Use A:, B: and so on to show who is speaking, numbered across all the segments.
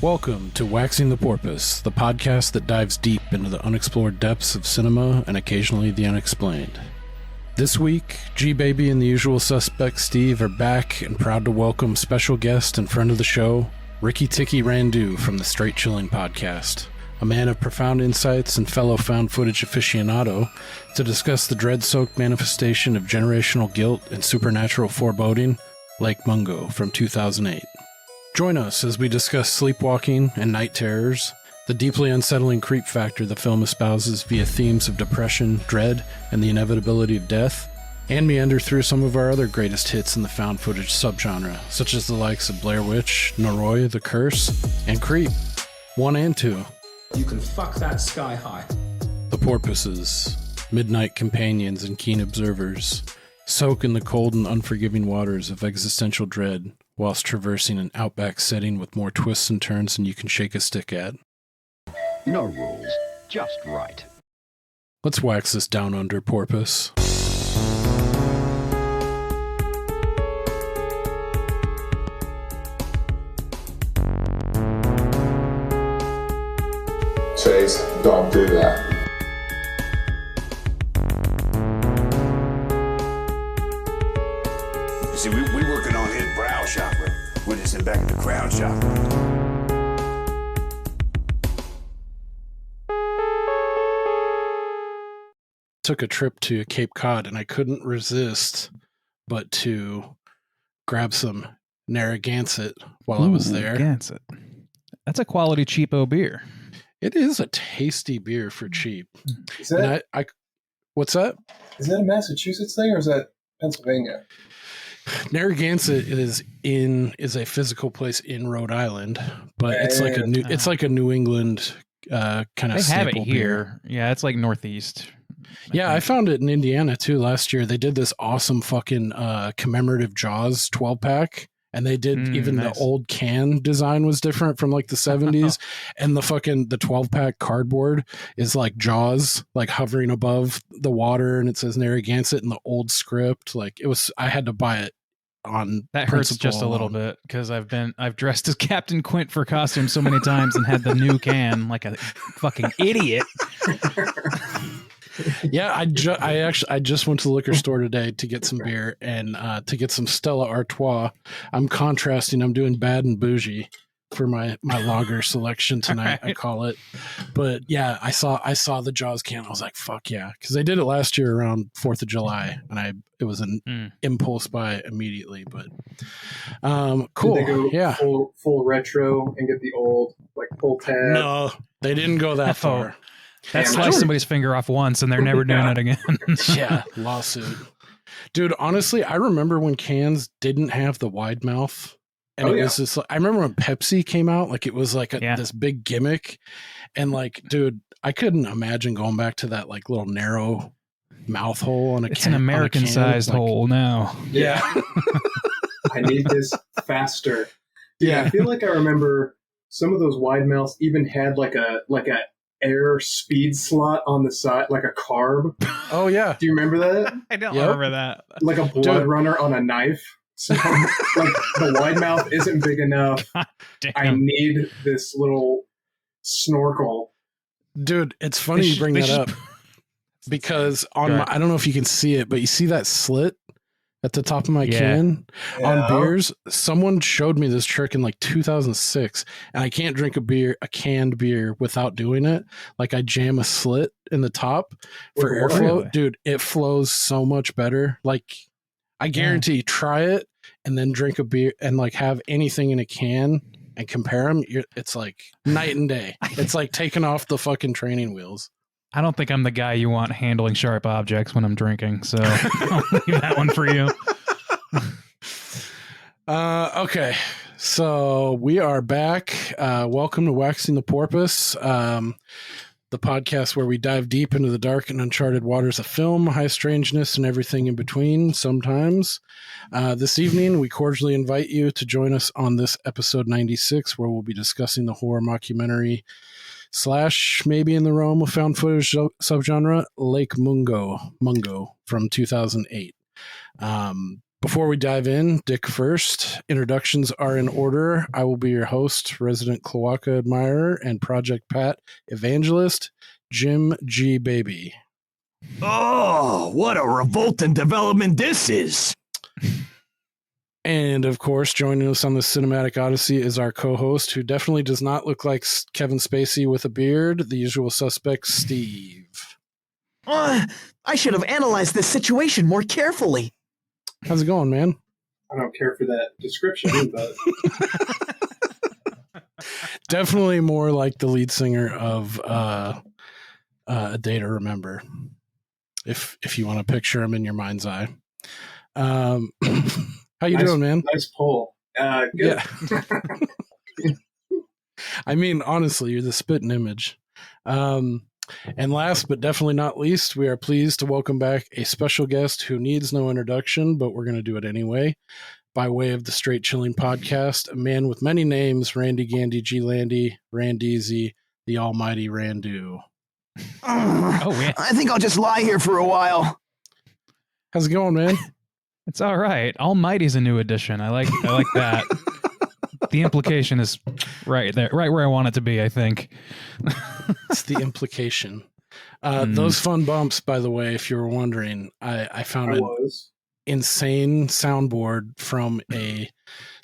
A: Welcome to Waxing the Porpoise, the podcast that dives deep into the unexplored depths of cinema and occasionally the unexplained. This week, G-Baby and the usual suspect Steve are back and proud to welcome special guest and friend of the show, Ricky Ticky Randew from the Straight Chilling podcast, a man of profound insights and fellow found footage aficionado, to discuss the dread-soaked manifestation of generational guilt and supernatural foreboding, like Mungo from 2008. Join us as we discuss sleepwalking and night terrors, the deeply unsettling creep factor the film espouses via themes of depression, dread, and the inevitability of death, and meander through some of our other greatest hits in the found footage subgenre, such as the likes of Blair Witch, Noroi, The Curse, and Creep 1 and 2.
B: You can fuck that sky high.
A: The porpoises, midnight companions and keen observers, soak in the cold and unforgiving waters of existential dread, whilst traversing an outback setting with more twists and turns than you can shake a stick at.
C: No rules, just right.
A: Let's wax this down under, porpoise.
D: Chase, don't do that.
E: See, we working on his brow chakra. We're just in back at the crown chakra.
A: Took a trip to Cape Cod and I couldn't resist but to grab some Narragansett while I was there.
F: Narragansett. That's a quality cheapo beer.
A: It is a tasty beer for cheap.
D: Is that,
A: What's that?
D: is that a Massachusetts thing or is that Pennsylvania?
A: Narragansett is a physical place in Rhode Island, but it's like a New England kind of
F: They have it
A: staple
F: here.
A: beer.
F: Yeah, it's like Northeast.
A: I found it in Indiana too last year. They did this awesome fucking commemorative Jaws 12-pack. And they did even
F: nice.
A: The old can design was different from like the 70s. And the 12-pack cardboard is like Jaws, like hovering above the water, and it says Narragansett in the old script. Like I had to buy it on
F: That hurts just a little bit because I've dressed as Captain Quint for costume so many times and had the new can like a fucking idiot.
A: Yeah, I just went to the liquor store today to get some beer and to get some Stella Artois. I'm contrasting. I'm doing bad and bougie for my lager selection tonight. Right. I call it. But yeah, I saw the Jaws can. I was like, fuck yeah, because I did it last year around 4th of July, and it was an impulse buy immediately. But cool.
D: Did they go
A: yeah,
D: full retro and get the old like pull tab?
A: No, they didn't go that far.
F: That sliced somebody's finger off once and they're never doing it again.
A: Yeah, lawsuit. Dude, honestly, I remember when cans didn't have the wide mouth. And was just, I remember when Pepsi came out, like it was like this big gimmick. And like, dude, I couldn't imagine going back to that like little narrow mouth hole on a can.
F: It's an American-sized hole now.
D: Yeah. I need this faster. Yeah, I feel like I remember some of those wide mouths even had like a air speed slot on the side, like a carb.
A: Oh yeah.
D: Do you remember that?
F: I don't remember that.
D: Like a blood runner on a knife. So like the wide mouth isn't big enough. I need this little snorkel.
A: Dude, it's funny you bring that up because I don't know if you can see it, but you see that slit at the top of my can on beers. Someone showed me this trick in like 2006, and I can't drink a canned beer without doing it. Like I jam a slit in the top for airflow. Really? Dude, it flows so much better. Like I guarantee, try it and then drink a beer and like have anything in a can and compare them. It's like night and day. It's like taking off the fucking training wheels.
F: I don't think I'm the guy you want handling sharp objects when I'm drinking, so I'll leave that one for you.
A: Okay, so we are back. Welcome to Waxing the Porpoise, the podcast where we dive deep into the dark and uncharted waters of film, high strangeness, and everything in between sometimes. This evening, we cordially invite you to join us on this episode 96, where we'll be discussing the horror mockumentary / maybe in the realm of found footage subgenre, Lake Mungo from 2008. Before we dive in, Dick first. Introductions are in order. I will be your host, resident Cloaca admirer, and Project Pat evangelist, Jim G. Baby.
G: Oh, what a revolting development this is.
A: And of course, joining us on the Cinematic Odyssey is our co-host, who definitely does not look like Kevin Spacey with a beard, the usual suspect, Steve.
G: I should have analyzed this situation more carefully.
A: How's it going, man?
D: I don't care for that description, but
A: Definitely more like the lead singer of A Day to Remember, if you want to picture him in your mind's eye. How you doing, man?
D: Nice poll. Good.
A: Yeah. I mean, honestly, you're the spitting image. And last but definitely not least, we are pleased to welcome back a special guest who needs no introduction, but we're going to do it anyway. By way of the Straight Chilling Podcast, a man with many names, Randy Gandy G. Landy, Randeezy, the almighty Randew.
F: Oh, yeah.
G: I think I'll just lie here for a while.
A: How's it going, man?
F: It's all right. Almighty's a new addition. I like that. The implication is right there, right where I want it to be, I think.
A: It's the implication. Those fun bumps, by the way, if you were wondering, I found an insane soundboard from a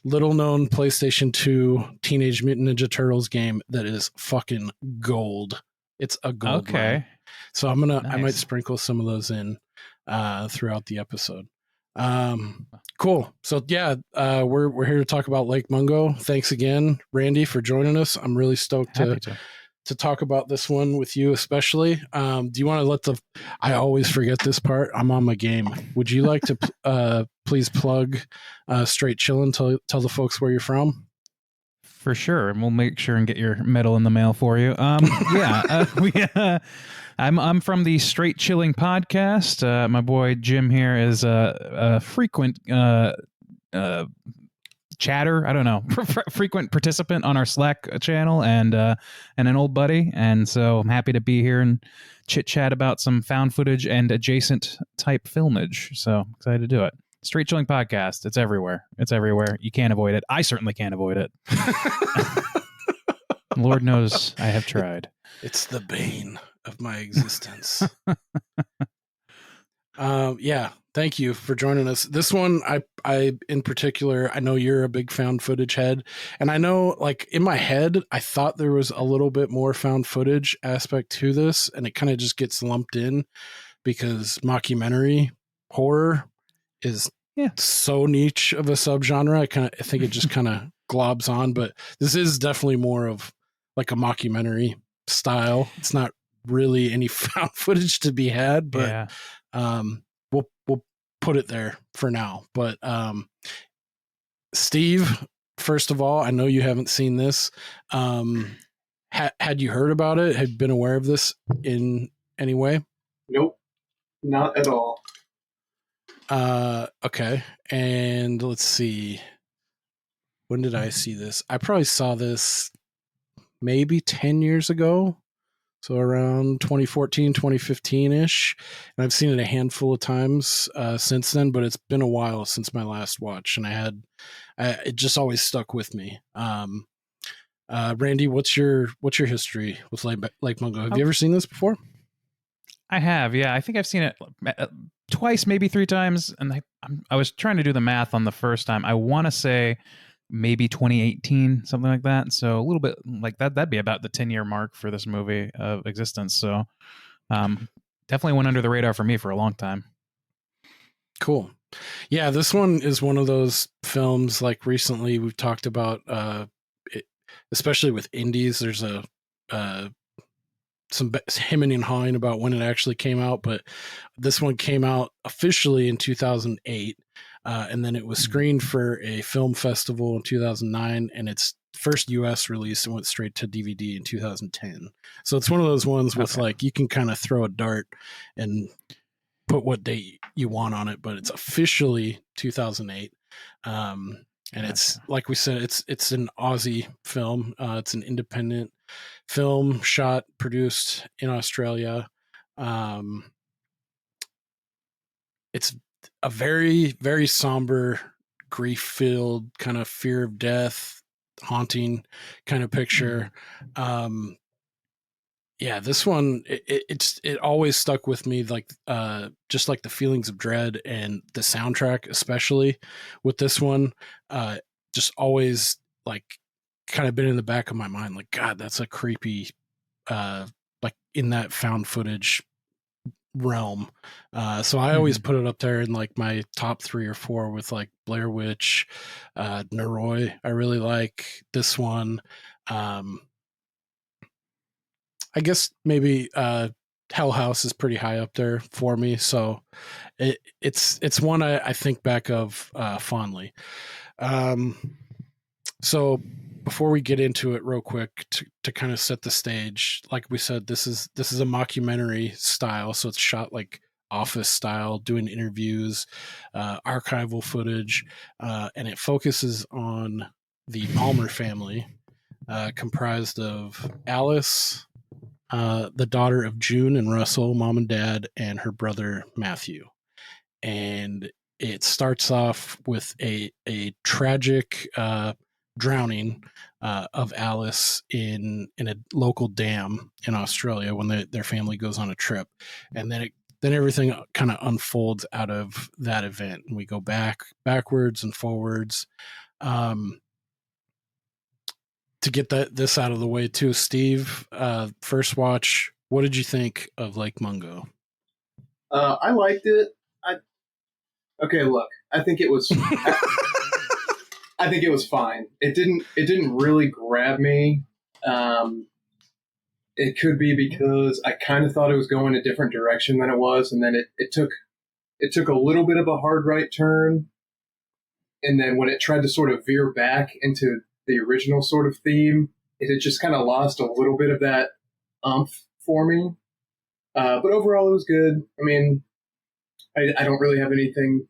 A: little-known PlayStation 2 Teenage Mutant Ninja Turtles game that is fucking gold. It's a gold mine. So I might sprinkle some of those in throughout the episode. Cool. So yeah, we're here to talk about Lake Mungo. Thanks again, Randy, for joining us. I'm really stoked to talk about this one with you, especially. Do you want to I always forget this part. I'm on my game. Would you like to please plug Straight Chillin', tell the folks where you're from?
F: For sure, and we'll make sure and get your medal in the mail for you. I'm from the Straight Chilling Podcast. My boy Jim here is a frequent chatter. I don't know, frequent participant on our Slack channel, and an old buddy. And so I'm happy to be here and chit chat about some found footage and adjacent type filmage. So excited to do it. Straight Chilling Podcast. It's everywhere. It's everywhere. You can't avoid it. I certainly can't avoid it. Lord knows I have tried.
A: It's the bane of my existence. Yeah, thank you for joining us. This one, I in particular, I know you're a big found footage head, and I know, like, in my head, I thought there was a little bit more found footage aspect to this, and it kind of just gets lumped in because mockumentary horror is so niche of a subgenre. I think it just kind of globs on, but this is definitely more of like a mockumentary style. It's not really any found footage to be had, but we'll put it there for now. But Steve, first of all, I know you haven't seen this. Had you heard about it? Had you been aware of this in any way?
D: Nope, not at all.
A: Okay. And let's see. When did I see this? I probably saw this maybe 10 years ago. So around 2014, 2015-ish. And I've seen it a handful of times since then, but it's been a while since my last watch. And it just always stuck with me. Randy, what's your history with Lake Mungo? Have you ever seen this before?
F: I have, yeah. I think I've seen it twice, maybe 3 times. And I was trying to do the math on the first time. I want to say maybe 2018, something like that. So a little bit like that. That'd be about the 10-year mark for this movie of existence. So definitely went under the radar for me for a long time.
A: Cool. Yeah, this one is one of those films, like recently we've talked about, especially with indies, there's some hemming and hawing about when it actually came out, but this one came out officially in 2008, and then it was screened for a film festival in 2009, and its first US release and went straight to DVD in 2010. So it's one of those ones with like, you can kind of throw a dart and put what date you want on it, but it's officially 2008. And it's, like we said, it's an Aussie film. It's an independent film shot, produced in Australia. It's a very, very somber, grief-filled kind of fear of death, haunting kind of picture. Yeah, this one it always stuck with me, like just like the feelings of dread, and the soundtrack especially with this one, just always like kind of been in the back of my mind, like, God, that's a creepy, like in that found footage realm. So I always put it up there in like my top 3 or 4 with like Blair Witch, Noroi. I really like this one. I guess maybe Hell House is pretty high up there for me. So it's one I think back of fondly. So before we get into it real quick, to kind of set the stage, like we said, this is a mockumentary style. So it's shot like Office style, doing interviews, archival footage, and it focuses on the Palmer family, comprised of Alice, the daughter of June and Russell, mom and dad, and her brother Matthew. And it starts off with a tragic drowning of Alice in a local dam in Australia when their family goes on a trip, and then everything kind of unfolds out of that event, and we go backwards and forwards. To get this out of the way too, Steve, first watch, what did you think of Lake Mungo?
D: I liked it. Okay, look, I think it was I think it was fine. It didn't really grab me. It could be because I kind of thought it was going a different direction than it was, and then it took a little bit of a hard right turn, and then when it tried to sort of veer back into the original sort of theme, it had just kind of lost a little bit of that umph for me. But overall, it was good. I mean, I don't really have anything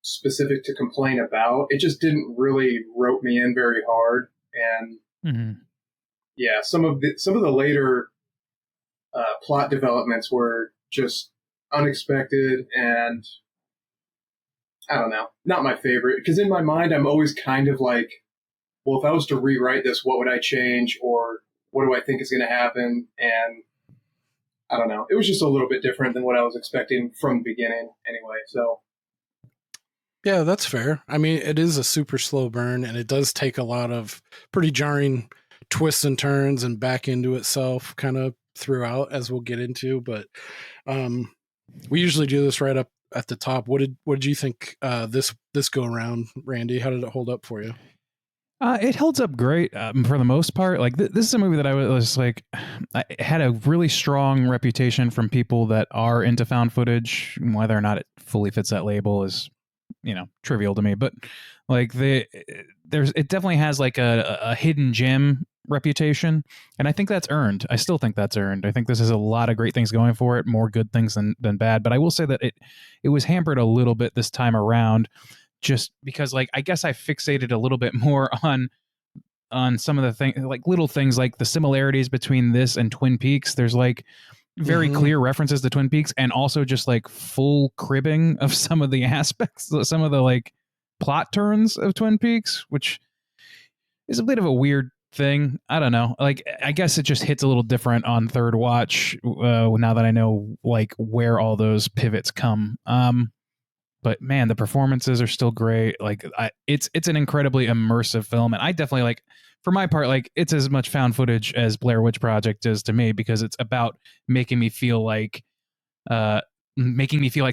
D: specific to complain about. It just didn't really rope me in very hard, and yeah, some of the later plot developments were just unexpected, and I don't know, not my favorite. Because in my mind, I'm always kind of like, well, if I was to rewrite this, what would I change, or what do I think is going to happen? And I don't know. It was just a little bit different than what I was expecting from the beginning anyway. So
A: yeah, that's fair. I mean, it is a super slow burn, and it does take a lot of pretty jarring twists and turns and back into itself kind of throughout, as we'll get into. But we usually do this right up at the top. What did you think this go around, Randy? How did it hold up for you?
F: It holds up great for the most part. Like this is a movie that I was like, I had a really strong reputation from people that are into found footage. Whether or not it fully fits that label is, trivial to me. But like it definitely has like a hidden gem reputation, and I think that's earned. I still think that's earned. I think this has a lot of great things going for it, more good things than bad. But I will say that it was hampered a little bit this time around, just because, like, I guess I fixated a little bit more on some of the things, like little things, like the similarities between this and Twin Peaks. There's like very clear references to Twin Peaks, and also just like full cribbing of some of the aspects, some of the like plot turns of Twin Peaks, which is a bit of a weird thing. I don't know. Like, I guess it just hits a little different on third watch now that I know like where all those pivots come. But man, the performances are still great. Like, it's an incredibly immersive film, and I definitely, like, for my part, like, it's as much found footage as Blair Witch Project is to me, because it's about making me feel like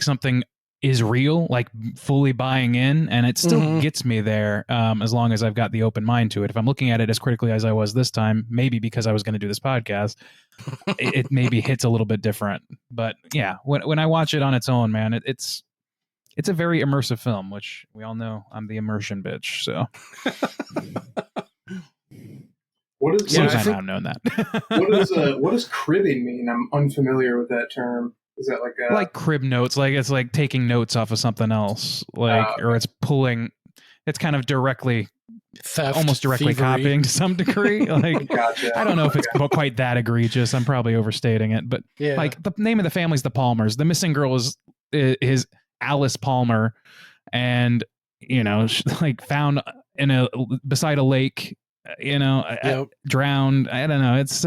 F: something is real, like fully buying in, and it still gets me there as long as I've got the open mind to it. If I'm looking at it as critically as I was this time, maybe because I was going to do this podcast, it maybe hits a little bit different. But yeah, when I watch it on its own, man, it's a very immersive film, which we all know I'm the immersion bitch. So,
D: what is?
F: I now known that.
D: What does cribbing mean? I'm unfamiliar with that term. Is that like
F: crib notes? Like it's like taking notes off of something else, like or it's pulling. It's kind of directly, almost directly
A: thievery.
F: Copying to some degree. Like,
D: Gotcha.
F: I don't know if it's quite that egregious. I'm probably overstating it, but
A: Yeah.
F: like the name of the family's the Palmers. The missing girl is Alice Palmer, and like found beside a lake, drowned. I don't know. It's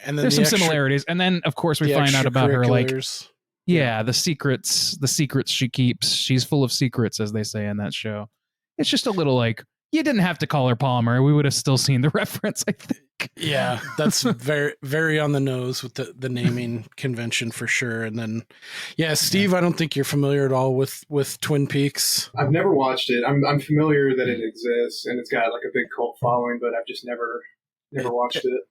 A: And then
F: there's some similarities, and then of course we find out about her, like, the secrets she keeps. She's full of secrets, as they say in that show. It's just a little like, you didn't have to call her Palmer. We would have still seen the reference, I think.
A: Yeah, that's very, very on the nose with the naming convention for sure. And then, Steve, I don't think you're familiar at all with Twin Peaks.
D: I've never watched it. I'm familiar that it exists and it's got like a big cult following, but I've just never watched it.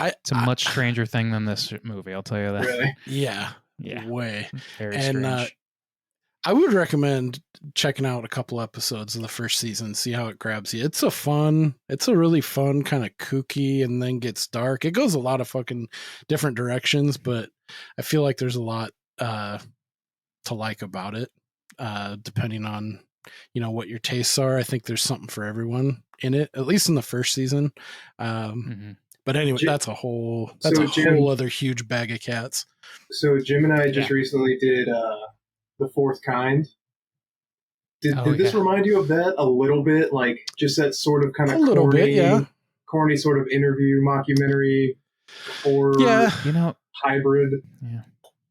F: It's a much stranger thing than this movie, I'll tell you that. Really?
A: Yeah, way.
F: Very strange.
A: I would recommend checking out a couple episodes of the first season, see how it grabs you. It's a really fun, kind of kooky, and then gets dark. It goes a lot of fucking different directions, but I feel like there's a lot to like about it, depending on, what your tastes are. I think there's something for everyone in it, at least in the first season. But anyway, that's a whole other huge bag of cats.
D: So Jim and I just recently did The Fourth Kind. Did this remind you of that a little bit? Like just that sort of kind of corny sort of interview mockumentary or hybrid?
F: Yeah.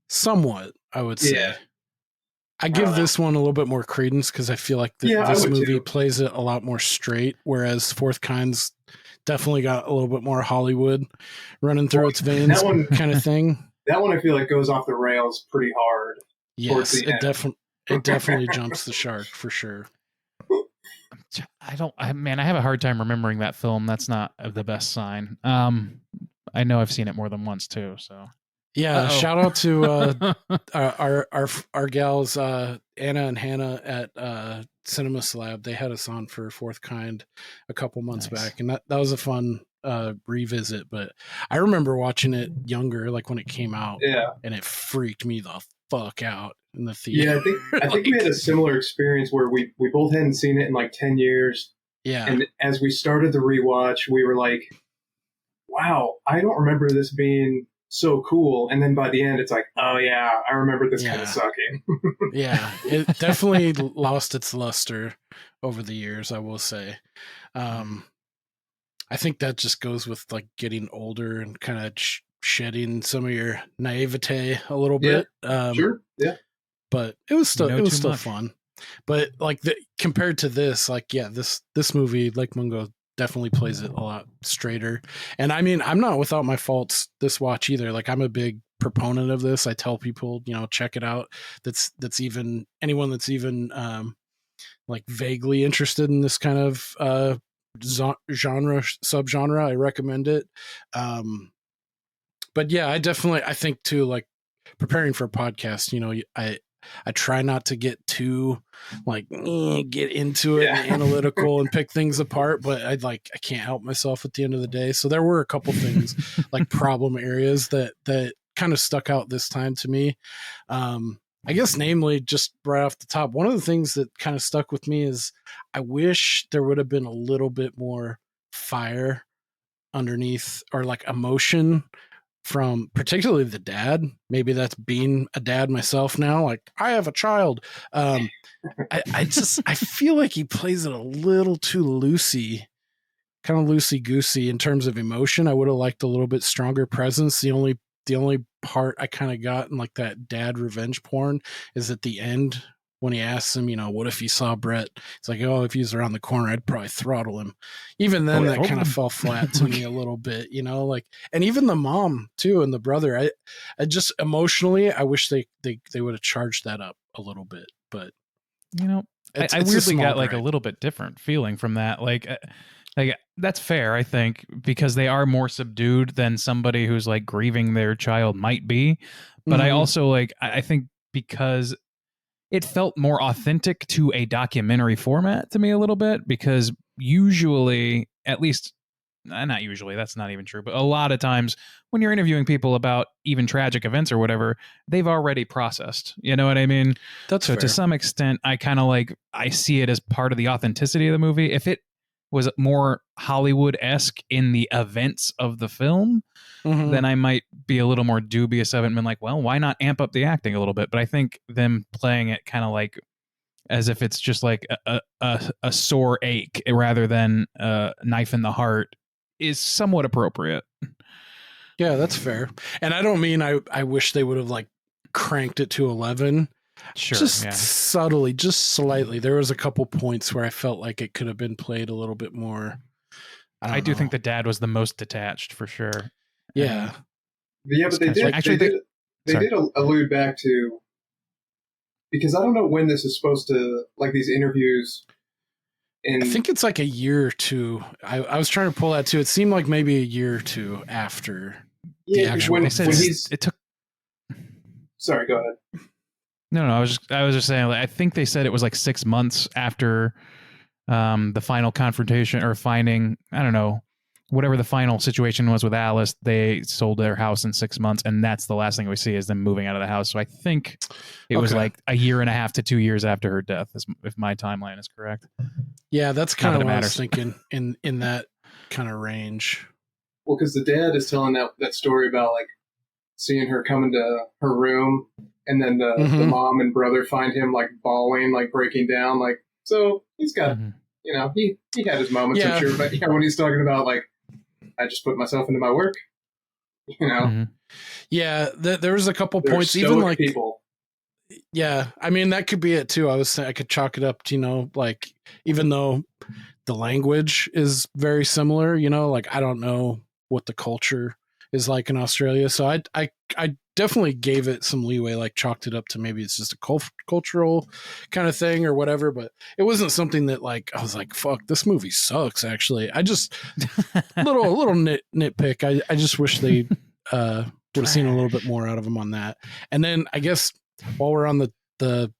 A: Somewhat, I would say. Yeah. I give this one a little bit more credence because I feel like this movie plays it a lot more straight, whereas Fourth Kind's definitely got a little bit more Hollywood running through its veins, kind of thing.
D: That one I feel like goes off the rails pretty hard.
A: Yes, it definitely jumps the shark for sure.
F: I have a hard time remembering that film. That's not the best sign. I know I've seen it more than once too. So
A: yeah, shout out to our gals Anna and Hannah at Cinema Slab. They had us on for Fourth Kind a couple months back, and that was a fun revisit. But I remember watching it younger, like when it came out, and it freaked me the fuck out in the theater.
D: Yeah, I think we had a similar experience where we both hadn't seen it in like 10 years.
A: Yeah.
D: And as we started the rewatch, we were like, wow, I don't remember this being so cool. And then by the end, it's like, oh yeah, I remember this kind of sucking.
A: Yeah, it definitely lost its luster over the years, I will say. I think that just goes with like getting older and kind of shedding some of your naivete a little bit.
D: Sure. Yeah.
A: But it was still fun. But like compared to this, like, this movie, like Mungo, definitely plays it a lot straighter. And I mean, I'm not without my faults this watch either. Like, I'm a big proponent of this. I tell people, check it out. That's even anyone that's even like vaguely interested in this kind of subgenre. I recommend it. But yeah, I think too, like preparing for a podcast, I try not to get too like get into it and analytical and pick things apart, but I can't help myself at the end of the day. So there were a couple things like problem areas that kind of stuck out this time to me. I guess namely just right off the top, one of the things that kind of stuck with me is I wish there would have been a little bit more fire underneath or like emotion from particularly the dad. Maybe that's being a dad myself now. Like, I have a child. I feel like he plays it a little too kind of loosey-goosey in terms of emotion. I would have liked a little bit stronger presence. The only part I kind of got in like that dad revenge porn is at the end when he asks him, what if he saw Brett? It's like, oh, if he was around the corner, I'd probably throttle him. Even then, that kind of fell flat to me a little bit, like, and even the mom too, and the brother. I just emotionally, I wish they would have charged that up a little bit. But
F: I weirdly got like a little bit different feeling from that. Like that's fair, I think, because they are more subdued than somebody who's like grieving their child might be. But I also I think because it felt more authentic to a documentary format to me a little bit, because usually, at least, not usually, that's not even true, but a lot of times when you're interviewing people about even tragic events or whatever, they've already processed. You know what I mean?
A: That's
F: so
A: fair.
F: To some extent, I kind of I see it as part of the authenticity of the movie. If it was more Hollywood-esque in the events of the film, then I might be a little more dubious of it and been like, well, why not amp up the acting a little bit? But I think them playing it kind of like as if it's just like a sore ache rather than a knife in the heart is somewhat appropriate.
A: Yeah, that's fair. And I don't mean I wish they would have like cranked it to 11.
F: Sure.
A: Just subtly, just slightly. There was a couple points where I felt like it could have been played a little bit more.
F: I do think the dad was the most detached for sure.
A: Yeah.
D: Yeah, but they did allude back to, because I don't know when this is supposed to, like these interviews.
A: I think it's like a year or two. I was trying to pull that too. It seemed like maybe a year or two after the actual.
D: When
F: it took.
D: Sorry, go ahead.
F: No, I was just saying. Like, I think they said it was like 6 months after the final confrontation or finding. I don't know. Whatever the final situation was with Alice, they sold their house in 6 months, and that's the last thing we see is them moving out of the house. So I think it was like a year and a half to 2 years after her death, if my timeline is correct.
A: Yeah, that's kind of what I was thinking in that kind of range.
D: Well, because the dad is telling that story about like seeing her come into her room, and then the mom and brother find him like bawling, like breaking down, like so he's got he had his moments, I'm sure, but when he's talking about like, I just put myself into my work,
A: Yeah, there was a couple points, even like
D: people.
A: Yeah, I mean that could be it too. I could chalk it up to like even though the language is very similar, like I don't know what the culture is like in Australia, so I definitely gave it some leeway, like chalked it up to maybe it's just a cultural kind of thing or whatever, but it wasn't something that like I was like, fuck, this movie sucks. Actually, I just little nitpick. I just wish they would have seen a little bit more out of them on that. And then I guess while we're on the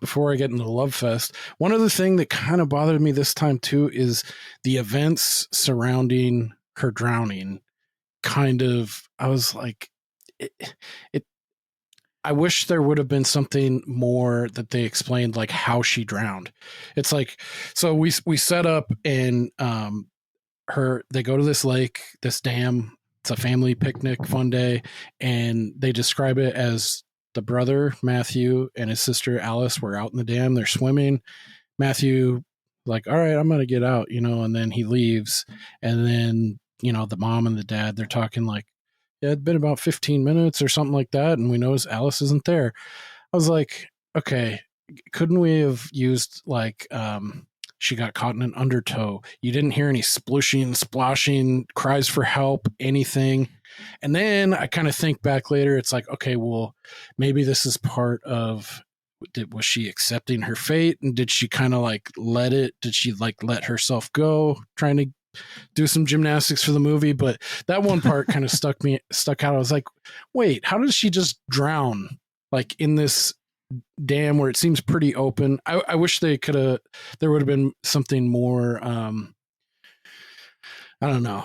A: before I get into the love fest, one other thing that kind of bothered me this time too is the events surrounding her drowning. Kind of, I was like, I wish there would have been something more that they explained, like how she drowned. It's like, so we set up and they go to this lake, this dam. It's a family picnic, fun day, and they describe it as the brother Matthew and his sister Alice were out in the dam. They're swimming. Matthew, like, all right, I'm gonna get out, and then he leaves, and then the mom and the dad, they're talking like, yeah, it'd been about 15 minutes or something like that, and we notice Alice isn't there. I was like, okay, couldn't we have used like she got caught in an undertow? You didn't hear any splushing, splashing, cries for help, anything. And then I kind of think back later, it's like, okay, well, maybe this is part of, was she accepting her fate? And did she kind of like did she like let herself go, trying to do some gymnastics for the movie? But that one part kind of stuck out. I was like, wait, how does she just drown like in this dam where it seems pretty open? I wish there would have been something more I don't know,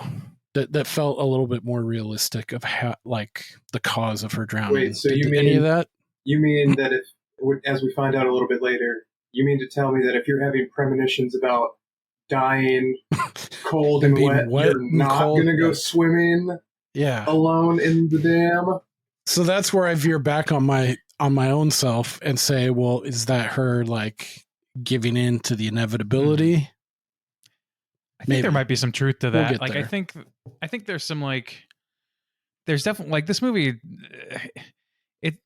A: that felt a little bit more realistic of how, like, the cause of her drowning.
D: Wait, so you mean
A: any of that?
D: You mean that if, as we find out a little bit later, you mean to tell me that if you're having premonitions about dying cold and wet, you're not going to go swimming alone in the dam?
A: So that's where I veer back on my own self and say, well, is that her like giving in to the inevitability?
F: I think there might be some truth to that. Like, there. I think there's some there's definitely like this movie. It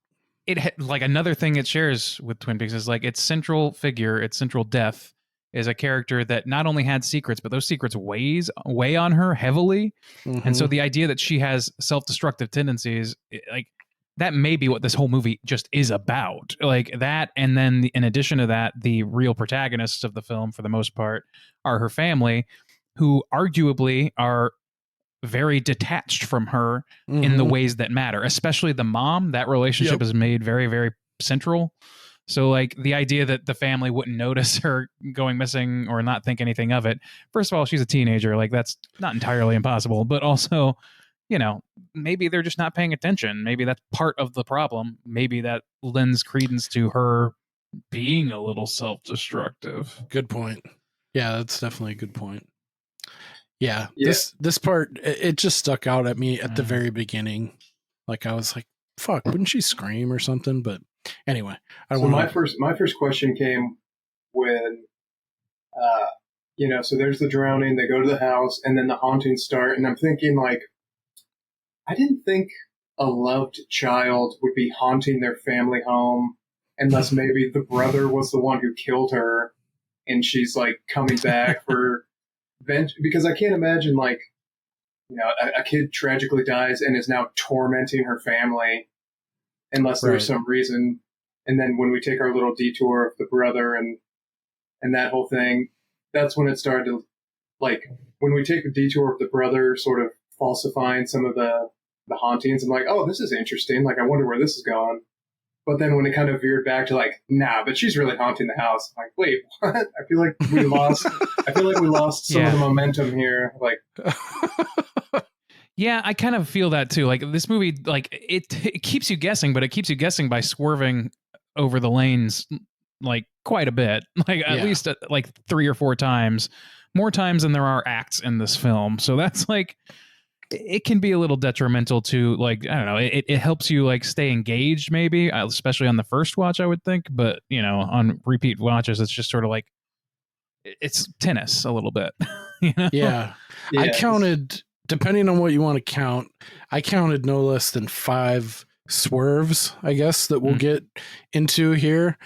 F: like another thing it shares with Twin Peaks is like its central figure, its central death is a character that not only had secrets, but those secrets weigh on her heavily. Mm-hmm. And so the idea that she has self-destructive tendencies, like that may be what this whole movie just is about. Like that, and then in addition to that, the real protagonists of the film, for the most part, are her family, who arguably are very detached from her in the ways that matter, especially the mom. That relationship is made very, very central. So like the idea that the family wouldn't notice her going missing or not think anything of it. First of all, she's a teenager. Like that's not entirely impossible, but also, you know, maybe they're just not paying attention. Maybe that's part of the problem. Maybe that lends credence to her being a little self-destructive.
A: Good point. Yeah, that's definitely a good point. Yeah. This part, it just stuck out at me at the very beginning. Like I was like, fuck, wouldn't she scream or something? But anyway,
D: my first question came when so there's the drowning, they go to the house, and then the hauntings start, and I'm thinking, like, I didn't think a loved child would be haunting their family home unless maybe the brother was the one who killed her and she's like coming back for vengeance, because I can't imagine, like, a kid tragically dies and is now tormenting her family unless there's some reason. And then when we take our little detour of the brother and that whole thing, that's when it started to, like, when we take a detour of the brother sort of falsifying some of the hauntings, I'm like, oh, this is interesting. Like, I wonder where this is going. But then when it kind of veered back to like, nah, but she's really haunting the house. I'm like, wait, what? I feel like we lost some of the momentum here. Like,
F: yeah, I kind of feel that too. Like this movie, like it keeps you guessing, but it keeps you guessing by swerving over the lanes like quite a bit, like at least like 3 or 4 times, more times than there are acts in this film. So that's like, it can be a little detrimental to, like, I don't know, it helps you like stay engaged maybe, especially on the first watch, I would think. But, on repeat watches, it's just sort of like, it's tennis a little bit.
A: Yeah. I counted, depending on what you want to count, I counted no less than 5 swerves, I guess, that we'll get into here.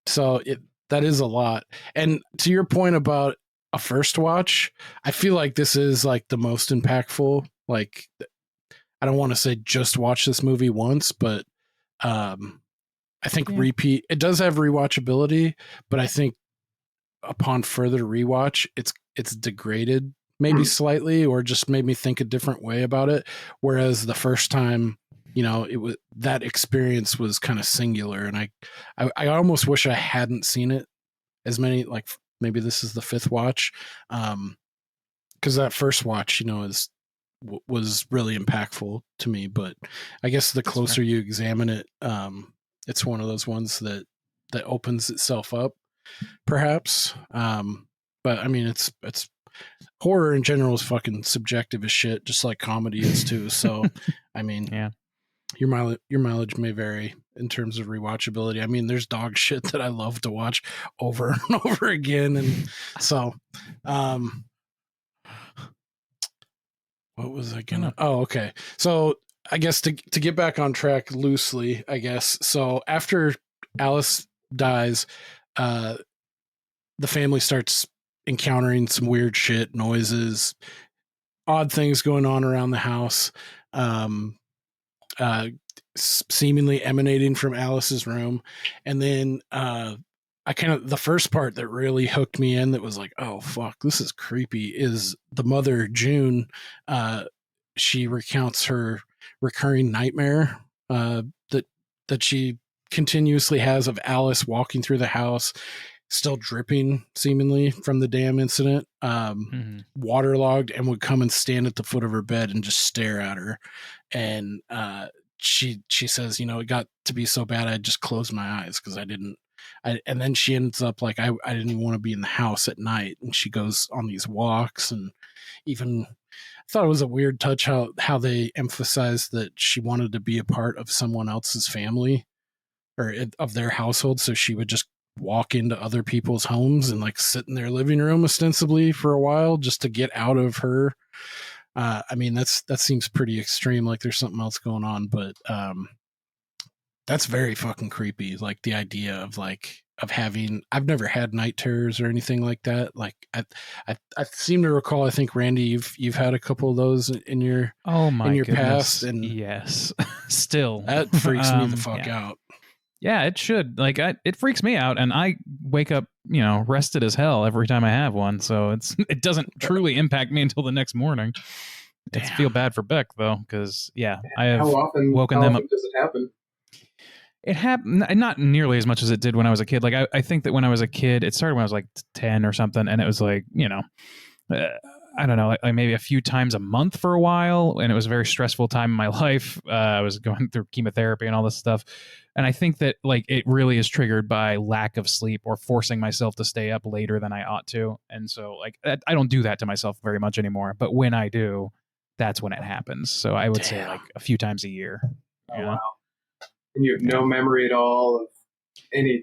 A: So that is a lot. And to your point about a first watch, I feel like this is like the most impactful. Like, I don't want to say just watch this movie once, but I think repeat, it does have rewatchability, but I think upon further rewatch, it's degraded maybe slightly, or just made me think a different way about it. Whereas the first time, it was, that experience was kind of singular, and I almost wish I hadn't seen it as many, like maybe this is the 5th watch, because that first watch, was really impactful to me. But I guess the closer you examine it, it's one of those ones that opens itself up, perhaps. But I mean, it's horror in general is fucking subjective as shit, just like comedy is too. So, I mean, your mileage may vary in terms of rewatchability. I mean, there's dog shit that I love to watch over and over again. And so, what was I gonna? Oh, okay. So I guess to get back on track loosely, I guess. So after Alice dies, the family starts encountering some weird shit, noises, odd things going on around the house. Seemingly emanating from Alice's room. And then the first part that really hooked me in, that was like, oh fuck, this is creepy, is the mother, June. She recounts her recurring nightmare that she continuously has of Alice walking through the house, still dripping seemingly from the dam incident, waterlogged, and would come and stand at the foot of her bed and just stare at her. And she says, it got to be so bad I just closed my eyes because and then she ends up like, I didn't even want to be in the house at night. And she goes on these walks, and even I thought it was a weird touch how they emphasized that she wanted to be a part of someone else's family or of their household. So she would just walk into other people's homes and like sit in their living room ostensibly for a while just to get out of her. I mean, that seems pretty extreme. Like there's something else going on, but that's very fucking creepy. Like the idea of having, I've never had night terrors or anything like that. Like I seem to recall, I think Randy, you've had a couple of those in your past, and
F: yes, still
A: that freaks me the fuck out.
F: Yeah, it should. Like, it freaks me out, and I wake up, rested as hell every time I have one. So it doesn't truly impact me until the next morning. I feel bad for Beck though, because I have woken them up.
D: Does it happen?
F: It happened not nearly as much as it did when I was a kid. Like I think that when I was a kid, it started when I was like 10 or something, and it was like I don't know, like maybe a few times a month for a while, and it was a very stressful time in my life. I was going through chemotherapy and all this stuff, and I think that like it really is triggered by lack of sleep or forcing myself to stay up later than I ought to. And so like I don't do that to myself very much anymore, but when I do, that's when it happens. So I would say like a few times a year.
D: Oh, wow. And you have no memory at all of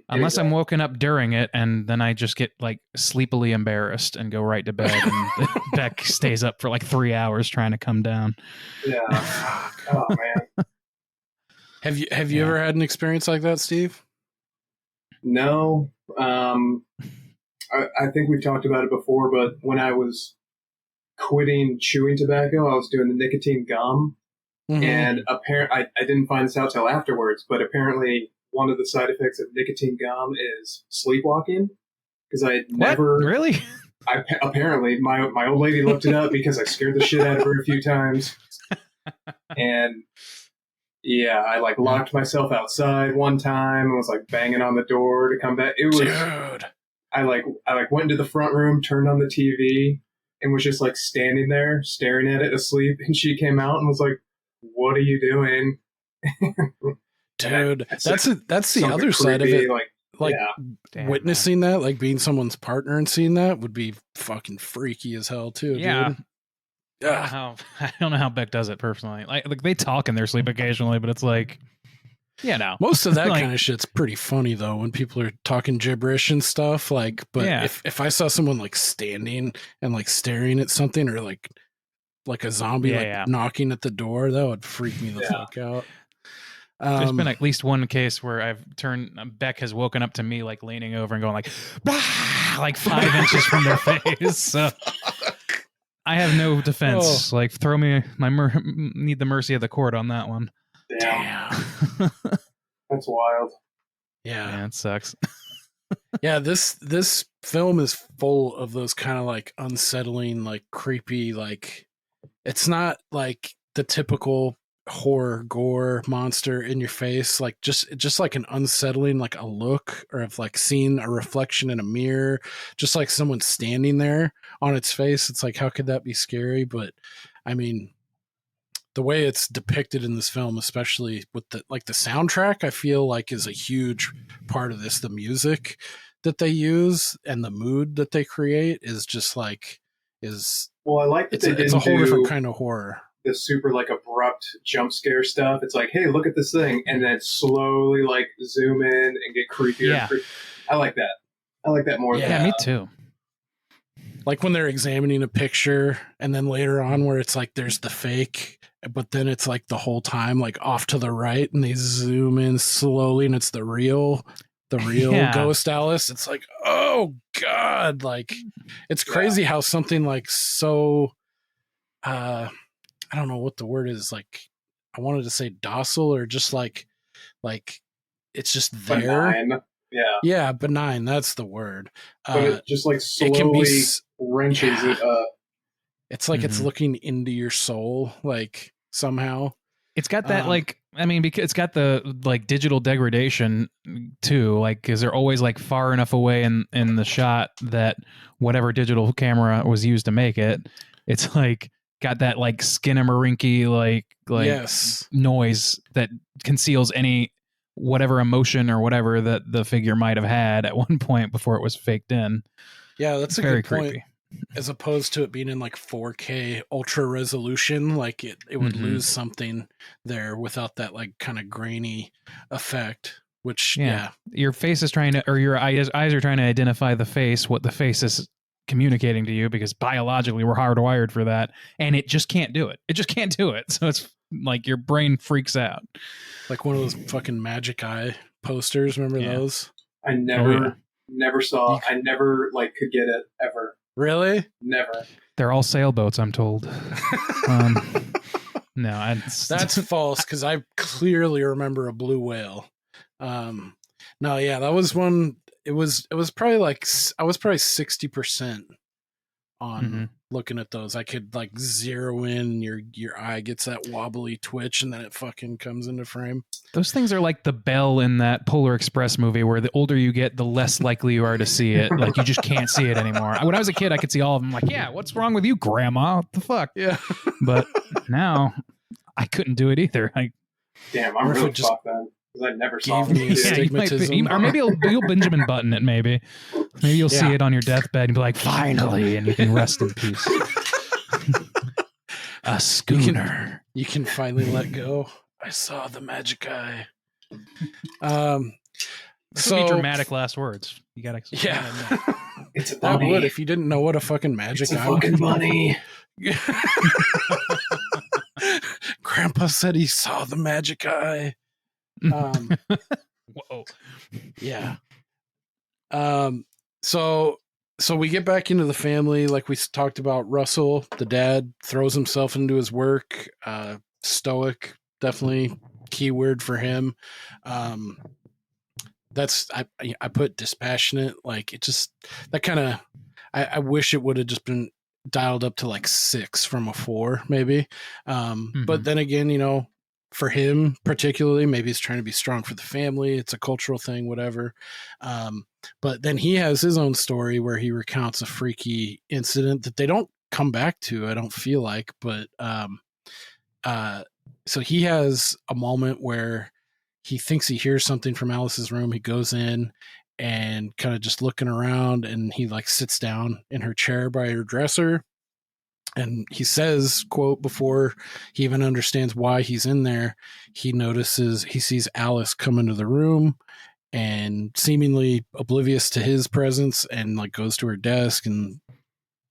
F: unless I'm woken up during it, and then I just get like sleepily embarrassed and go right to bed, and Beck stays up for like 3 hours trying to come down.
D: Yeah. Oh man.
A: Have you ever had an experience like that, Steve?
D: No. I think we've talked about it before, but when I was quitting chewing tobacco, I was doing the nicotine gum, and I didn't find this out till afterwards, but apparently one of the side effects of nicotine gum is sleepwalking, because I never
F: really.
D: Apparently my old lady looked it up because I scared the shit out of her a few times, and yeah, I like locked myself outside one time and was like banging on the door to come back. It was, dude. I went into the front room, turned on the TV, and was just like standing there staring at it asleep. And she came out and was like, "What are you doing?"
A: Dude, that's the other side of it. Like
D: yeah.
A: witnessing that, like being someone's partner and seeing that would be fucking freaky as hell too.
F: Yeah.
A: Dude.
F: I don't know how Beck does it personally. Like they talk in their sleep occasionally, but it's like,
A: most of that
F: like,
A: kind of shit's pretty funny though when people are talking gibberish and stuff. Like, but if I saw someone like standing and like staring at something, or like a zombie knocking at the door, that would freak me the fuck out.
F: There's been at least one case where Beck has woken up to me like leaning over and going like, bah! Like 5 inches from their face. So I have no defense. Like, throw me need the mercy of the court on that one.
D: Damn. That's wild.
A: Yeah,
F: it sucks.
A: Yeah, this film is full of those kind of like unsettling, like creepy, like it's not like the typical horror gore monster in your face, like just like an unsettling, like a look, or of like seeing a reflection in a mirror, just like someone standing there on its face. It's like, how could that be scary? But I mean, the way it's depicted in this film, especially with the soundtrack, I feel like is a huge part of this. The music that they use and the mood that they create is just like
D: well, I like that
A: it's a whole different kind of horror.
D: The super like abrupt jump scare stuff. It's like, hey, look at this thing, and then slowly like zoom in and get creepier.
F: Yeah.
D: I like that. I like that more.
F: Yeah, me too.
A: Like when they're examining a picture, and then later on where it's like there's the fake, but then it's like the whole time like off to the right, and they zoom in slowly, and it's the real Ghost Alice. It's like, oh god, like it's crazy how something like so I don't know what the word is, like I wanted to say docile, or just like it's just there.
D: Benign.
A: Yeah, benign, that's the word.
D: But it just like slowly wrenches it up.
A: It's like it's looking into your soul, like somehow.
F: It's got that like, I mean, because it's got the like digital degradation too, like because they're always like far enough away in the shot that whatever digital camera was used to make it, it's like got that like skinnamarink-y like noise that conceals any whatever emotion or whatever that the figure might have had at one point before it was faked in.
A: Yeah, that's a
F: very
A: good point.
F: Creepy.
A: As opposed to it being in like 4K ultra resolution, like it would lose something there without that like kind of grainy effect. Which
F: your face is trying to, or your eyes are trying to identify the face, what the face is communicating to you, because biologically we're hardwired for that, and it just can't do it. It just can't do it. So it's like your brain freaks out.
A: Like one of those fucking Magic Eye posters. Remember those?
D: I never saw. I never like could get it ever.
A: Really?
D: Never.
F: They're all sailboats, I'm told. No,
A: that's false, because I clearly remember a blue whale. No, yeah, that was one. It was probably like I was probably 60% on looking at those. I could like zero in, your eye gets that wobbly twitch, and then it fucking comes into frame.
F: Those things are like the bell in that Polar Express movie where the older you get, the less likely you are to see it. Like you just can't see it anymore. When I was a kid, I could see all of them. Like, yeah, what's wrong with you, Grandma? What the fuck?
A: Yeah.
F: But now I couldn't do it either. Like,
D: Damn, I'm
A: Or if
D: really
A: it just
D: fucked then. Because I never saw
A: gave me
D: them.
A: a
F: you might
A: stigmatism.
F: be, or maybe you'll Benjamin Button it. Maybe you'll see
A: Yeah.
F: it on your deathbed and be like, finally, and you can rest in peace. A schooner.
A: You can finally let go. I saw the magic eye.
F: This would be dramatic last words. You gotta.
A: Yeah.
D: It's a
A: That
D: bunny.
A: would if you didn't know what a fucking magic
D: It's a
A: eye
D: fucking bunny.
A: Grandpa said he saw the magic eye.
F: Whoa.
A: Yeah. So we get back into the family, like we talked about. Russell, the dad, throws himself into his work. Stoic, definitely key word for him. That's I put dispassionate. Like it just that kind of. I wish it would have just been dialed up to like 6 from a 4, maybe. But then again, you know, for him particularly, maybe he's trying to be strong for the family. It's a cultural thing, whatever. But then he has his own story where he recounts a freaky incident that they don't come back to, I don't feel like. But so he has a moment where he thinks he hears something from Alice's room. He goes in and kind of just looking around, and he like sits down in her chair by her dresser. And he says, quote, before he even understands why he's in there, he sees Alice come into the room and seemingly oblivious to his presence, and like goes to her desk and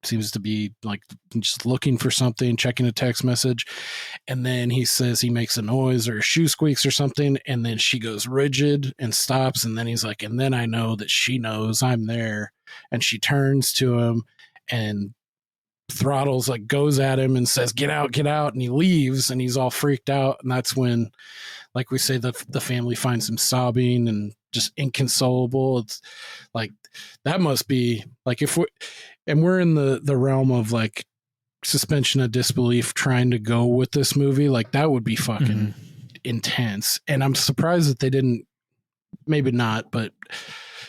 A: seems to be like just looking for something, checking a text message. And then he says he makes a noise or a shoe squeaks or something. And then she goes rigid and stops. And then he's like, and then I know that she knows I'm there. And she turns to him and throttles, like goes at him and says, get out. And he leaves, and he's all freaked out. And that's when, like we say, the family finds him sobbing and just inconsolable. It's like, that must be like, we're in the realm of like suspension of disbelief trying to go with this movie. Like that would be fucking intense. And I'm surprised that they didn't, maybe not, but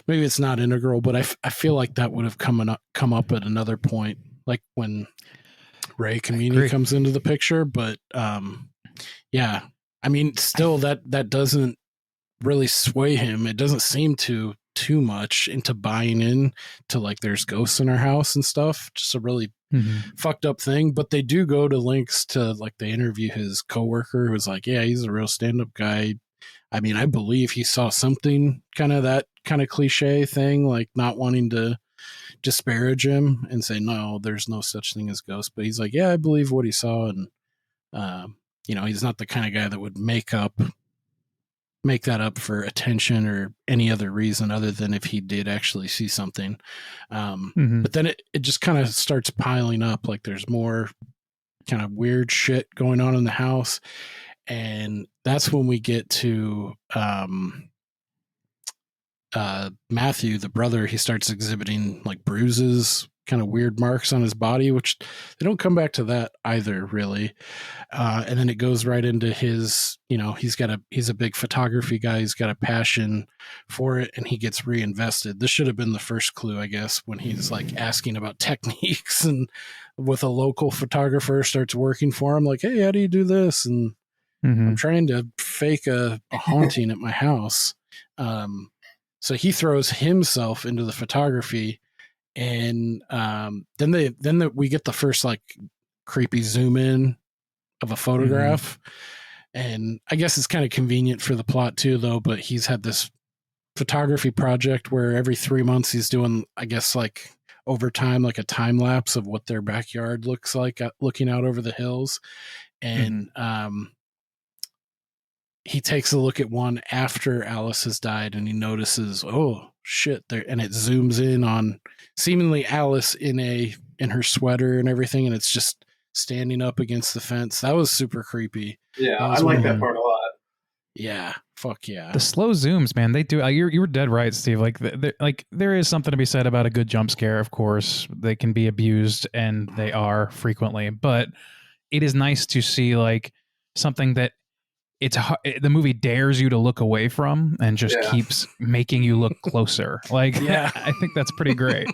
A: maybe it's not integral, but I feel like that would have come up at another point, like when Ray Kamini comes into the picture. But yeah, I mean, still that doesn't really sway him. It doesn't seem too much into buying in to like there's ghosts in our house and stuff. Just a really fucked up thing. But they do go to links to like they interview his coworker who's like, yeah, he's a real stand-up guy. I mean, I believe he saw something, kind of that kind of cliche thing, like not wanting to disparage him and say, no, there's no such thing as ghosts. But he's like, yeah, I believe what he saw. And, you know, he's not the kind of guy that would make that up for attention or any other reason other than if he did actually see something. But then it just kind of starts piling up. Like there's more kind of weird shit going on in the house. And that's when we get to Matthew, the brother. He starts exhibiting like bruises, kind of weird marks on his body, which they don't come back to that either, really. And then it goes right into his, you know, he's a big photography guy. He's got a passion for it, and he gets reinvested. This should have been the first clue, I guess, when he's like asking about techniques, and with a local photographer starts working for him, like, hey, how do you do this? And I'm trying to fake a haunting at my house. So he throws himself into the photography. And then we get the first like creepy zoom in of a photograph. And I guess it's kind of convenient for the plot too, though. But he's had this photography project where every 3 months he's doing, I guess, like over time, like a time lapse of what their backyard looks like, looking out over the hills. And he takes a look at one after Alice has died, and he notices, oh shit, there, and it zooms in on seemingly Alice in her sweater and everything, and it's just standing up against the fence. That was super creepy.
D: Yeah, I like that part a lot.
A: Yeah. Fuck yeah.
F: The slow zooms, man, they do. You were dead right, Steve. Like, there is something to be said about a good jump scare. Of course, they can be abused, and they are frequently. But it is nice to see like something that the movie dares you to look away from, and just keeps making you look closer. Like,
A: Yeah.
F: I think that's pretty great.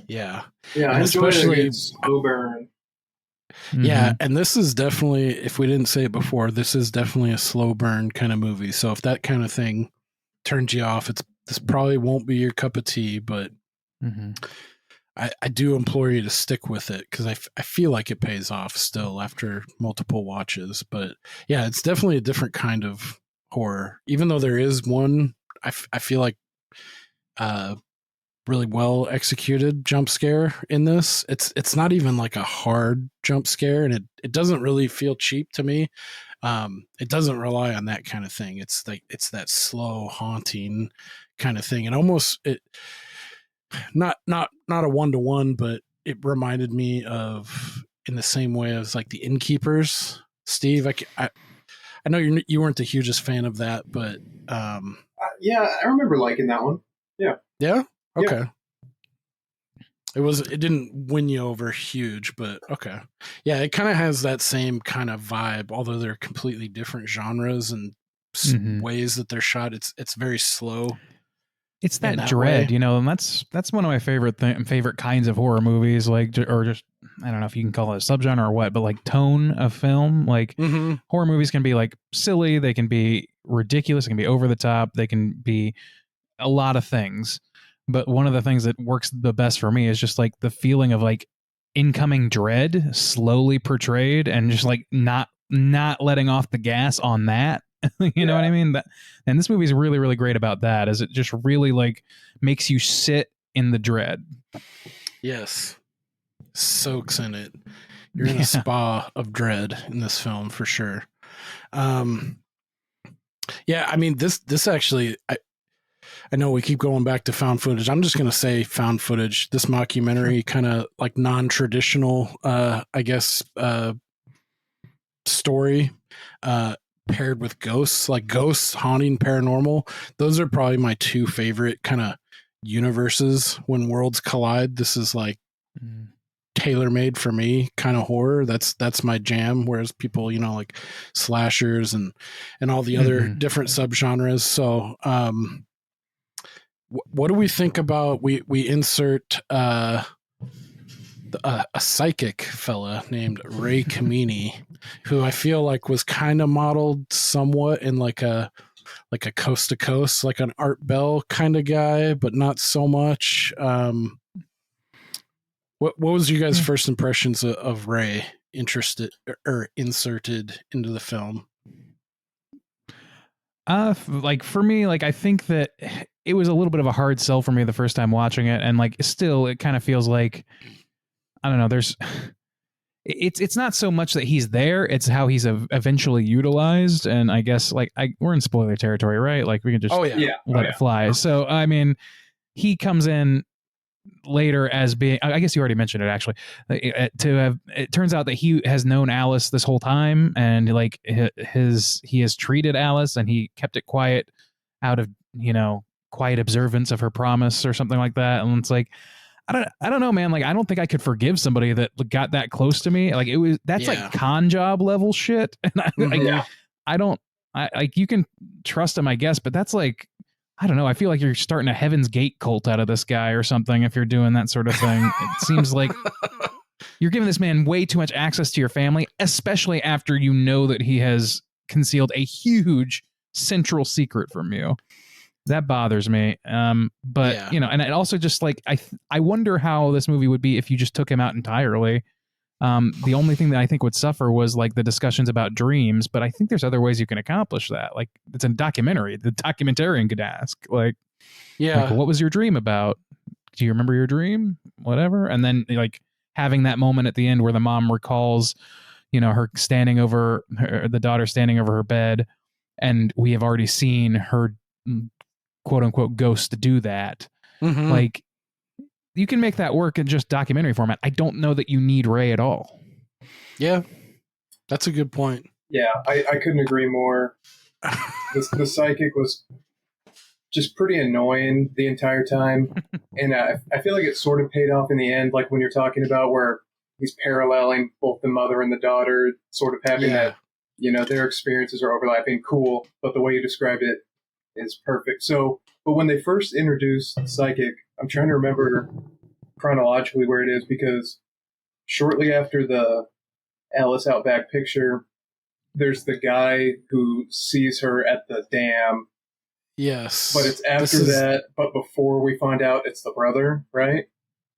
A: Yeah.
D: Yeah, I enjoy a good slow burn.
A: Yeah, and this is definitely, if we didn't say it before, this is definitely a slow burn kind of movie. So if that kind of thing turns you off, this probably won't be your cup of tea, but I do implore you to stick with it, because I feel like it pays off still after multiple watches. But yeah, it's definitely a different kind of horror. Even though there is one, I feel like really well executed jump scare in this. It's not even like a hard jump scare, and it doesn't really feel cheap to me. It doesn't rely on that kind of thing. It's that slow haunting kind of thing, and almost not a one-to-one, but it reminded me of, in the same way as like the Innkeepers. Steve, I know you weren't the hugest fan of that, but
D: yeah, I remember liking that one.
A: Yeah. Okay. It didn't win you over huge, but okay. Yeah, it kind of has that same kind of vibe, although they're completely different genres and ways that they're shot. It's very slow.
F: It's that dread, way. And that's one of my favorite kinds of horror movies, like, or just, I don't know if you can call it a subgenre or what, but like tone of film. Like, horror movies can be like silly, they can be ridiculous, they can be over the top, they can be a lot of things. But one of the things that works the best for me is just like the feeling of like incoming dread slowly portrayed, and just like not letting off the gas on that. You know what I mean? And this movie is really, really great about that, as it just really like makes you sit in the dread.
A: Yes. Soaks in it. You're in a spa of dread in this film for sure. Yeah, I mean, this actually, I know we keep going back to found footage. I'm just going to say found footage. This mockumentary, kind of like non-traditional, I guess, story, paired with ghosts, like ghosts, haunting, paranormal. Those are probably my two favorite kind of universes when worlds collide. This is like tailor-made for me kind of horror. That's my jam. Whereas people, like slashers and all the other different subgenres. So, what do we think about we insert a psychic fella named Ray Kamini, who I feel like was kind of modeled somewhat in like a coast to coast, like an Art Bell kind of guy, but not so much. What was you guys' first impressions of Ray interested or inserted into the film?
F: Like for me, like I think that it was a little bit of a hard sell for me the first time watching it, and like still it kind of feels like, I don't know, it's not so much that he's there, it's how he's eventually utilized. And I guess like we're in spoiler territory, right? Like we can just let it fly. So I mean, he comes in later as being, I guess you already mentioned it actually, it turns out that he has known Alice this whole time, and like he has treated Alice, and he kept it quiet out of quiet observance of her promise or something like that. And it's like, I don't know, man. Like, I don't think I could forgive somebody that got that close to me. Like, that's like con job level shit. And like you can trust him, I guess, but that's like, I don't know. I feel like you're starting a Heaven's Gate cult out of this guy or something if you're doing that sort of thing. It seems like you're giving this man way too much access to your family, especially after you know that he has concealed a huge central secret from you. That bothers me. But and it also just like, I wonder how this movie would be if you just took him out entirely. The only thing that I think would suffer was like the discussions about dreams, but I think there's other ways you can accomplish that. Like, it's a documentary. The documentarian could ask, like, what was your dream about? Do you remember your dream? Whatever. And then like having that moment at the end where the mom recalls, her standing over the daughter standing over her bed, and we have already seen her quote unquote ghost do that. Like, you can make that work in just documentary format. I don't know that you need Ray at all.
A: Yeah, that's a good point.
D: Yeah, I couldn't agree more. The psychic was just pretty annoying the entire time. And I feel like it sort of paid off in the end, like when you're talking about where he's paralleling both the mother and the daughter, sort of having that, their experiences are overlapping. Cool. But the way you described it is perfect. So, but when they first introduced psychic, I'm trying to remember chronologically where it is, because shortly after the Alice Outback picture, there's the guy who sees her at the dam.
A: Yes.
D: But it's after that, but before we find out it's the brother, right?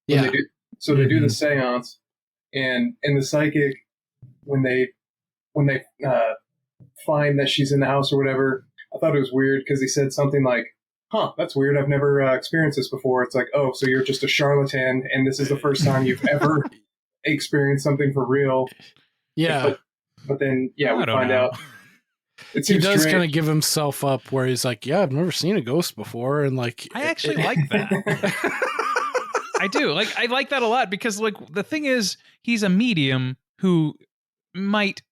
A: Yeah.
D: They do the seance, and in the psychic, when they find that she's in the house or whatever, I thought it was weird because he said something like, "Huh, that's weird. I've never experienced this before." It's like, oh, so you're just a charlatan, and this is the first time you've ever experienced something for real.
A: Yeah.
D: But then, we find out.
A: He does kind of give himself up where he's like, yeah, I've never seen a ghost before. And like,
F: I actually like that. I do. Like, I like that a lot because like the thing is he's a medium who might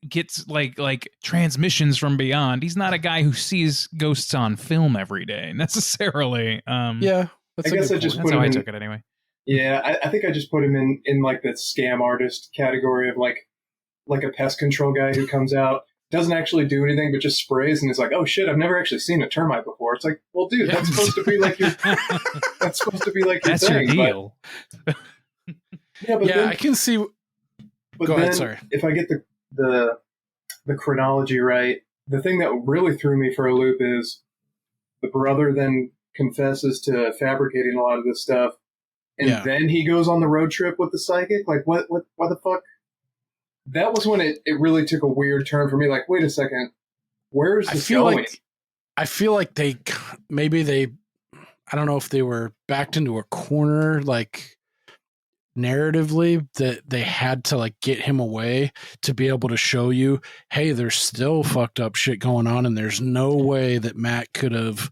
F: get like transmissions from beyond. He's not a guy who sees ghosts on film every day necessarily.
A: Yeah.
D: I guess I just
F: that's how I took it anyway.
D: Yeah. I think I just put him in like the scam artist category of like a pest control guy who comes out, doesn't actually do anything, but just sprays and is like, oh shit, I've never actually seen a termite before. It's like, well, dude, that's supposed to be like your
F: that's
D: thing,
F: your deal.
D: But then,
A: I can see.
D: But
A: Go
D: then,
A: ahead, sorry.
D: if I get the chronology right, the thing that really threw me for a loop is the brother then confesses to fabricating a lot of this stuff, and then he goes on the road trip with the psychic. Like, what the fuck? That was when it really took a weird turn for me. Like, wait a second, where's this going?
A: I feel like I don't know if they were backed into a corner, like narratively, that they had to like get him away to be able to show you, hey, there's still fucked up shit going on, and there's no way that Matt could have,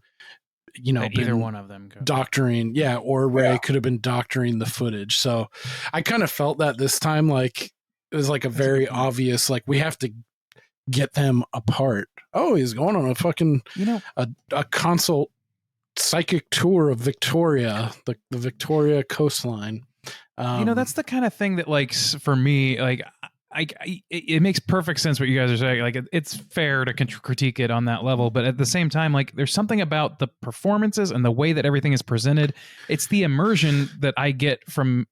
A: been
F: either one of them
A: doctoring, or Ray could have been doctoring the footage. So I kind of felt that this time, like. It was like a very obvious, like, we have to get them apart. Oh, he's going on a fucking, a consult psychic tour of Victoria, the Victoria coastline.
F: That's the kind of thing that, like, for me, like, it makes perfect sense what you guys are saying. Like, it's fair to critique it on that level, but at the same time, like, there's something about the performances and the way that everything is presented. It's the immersion that I get from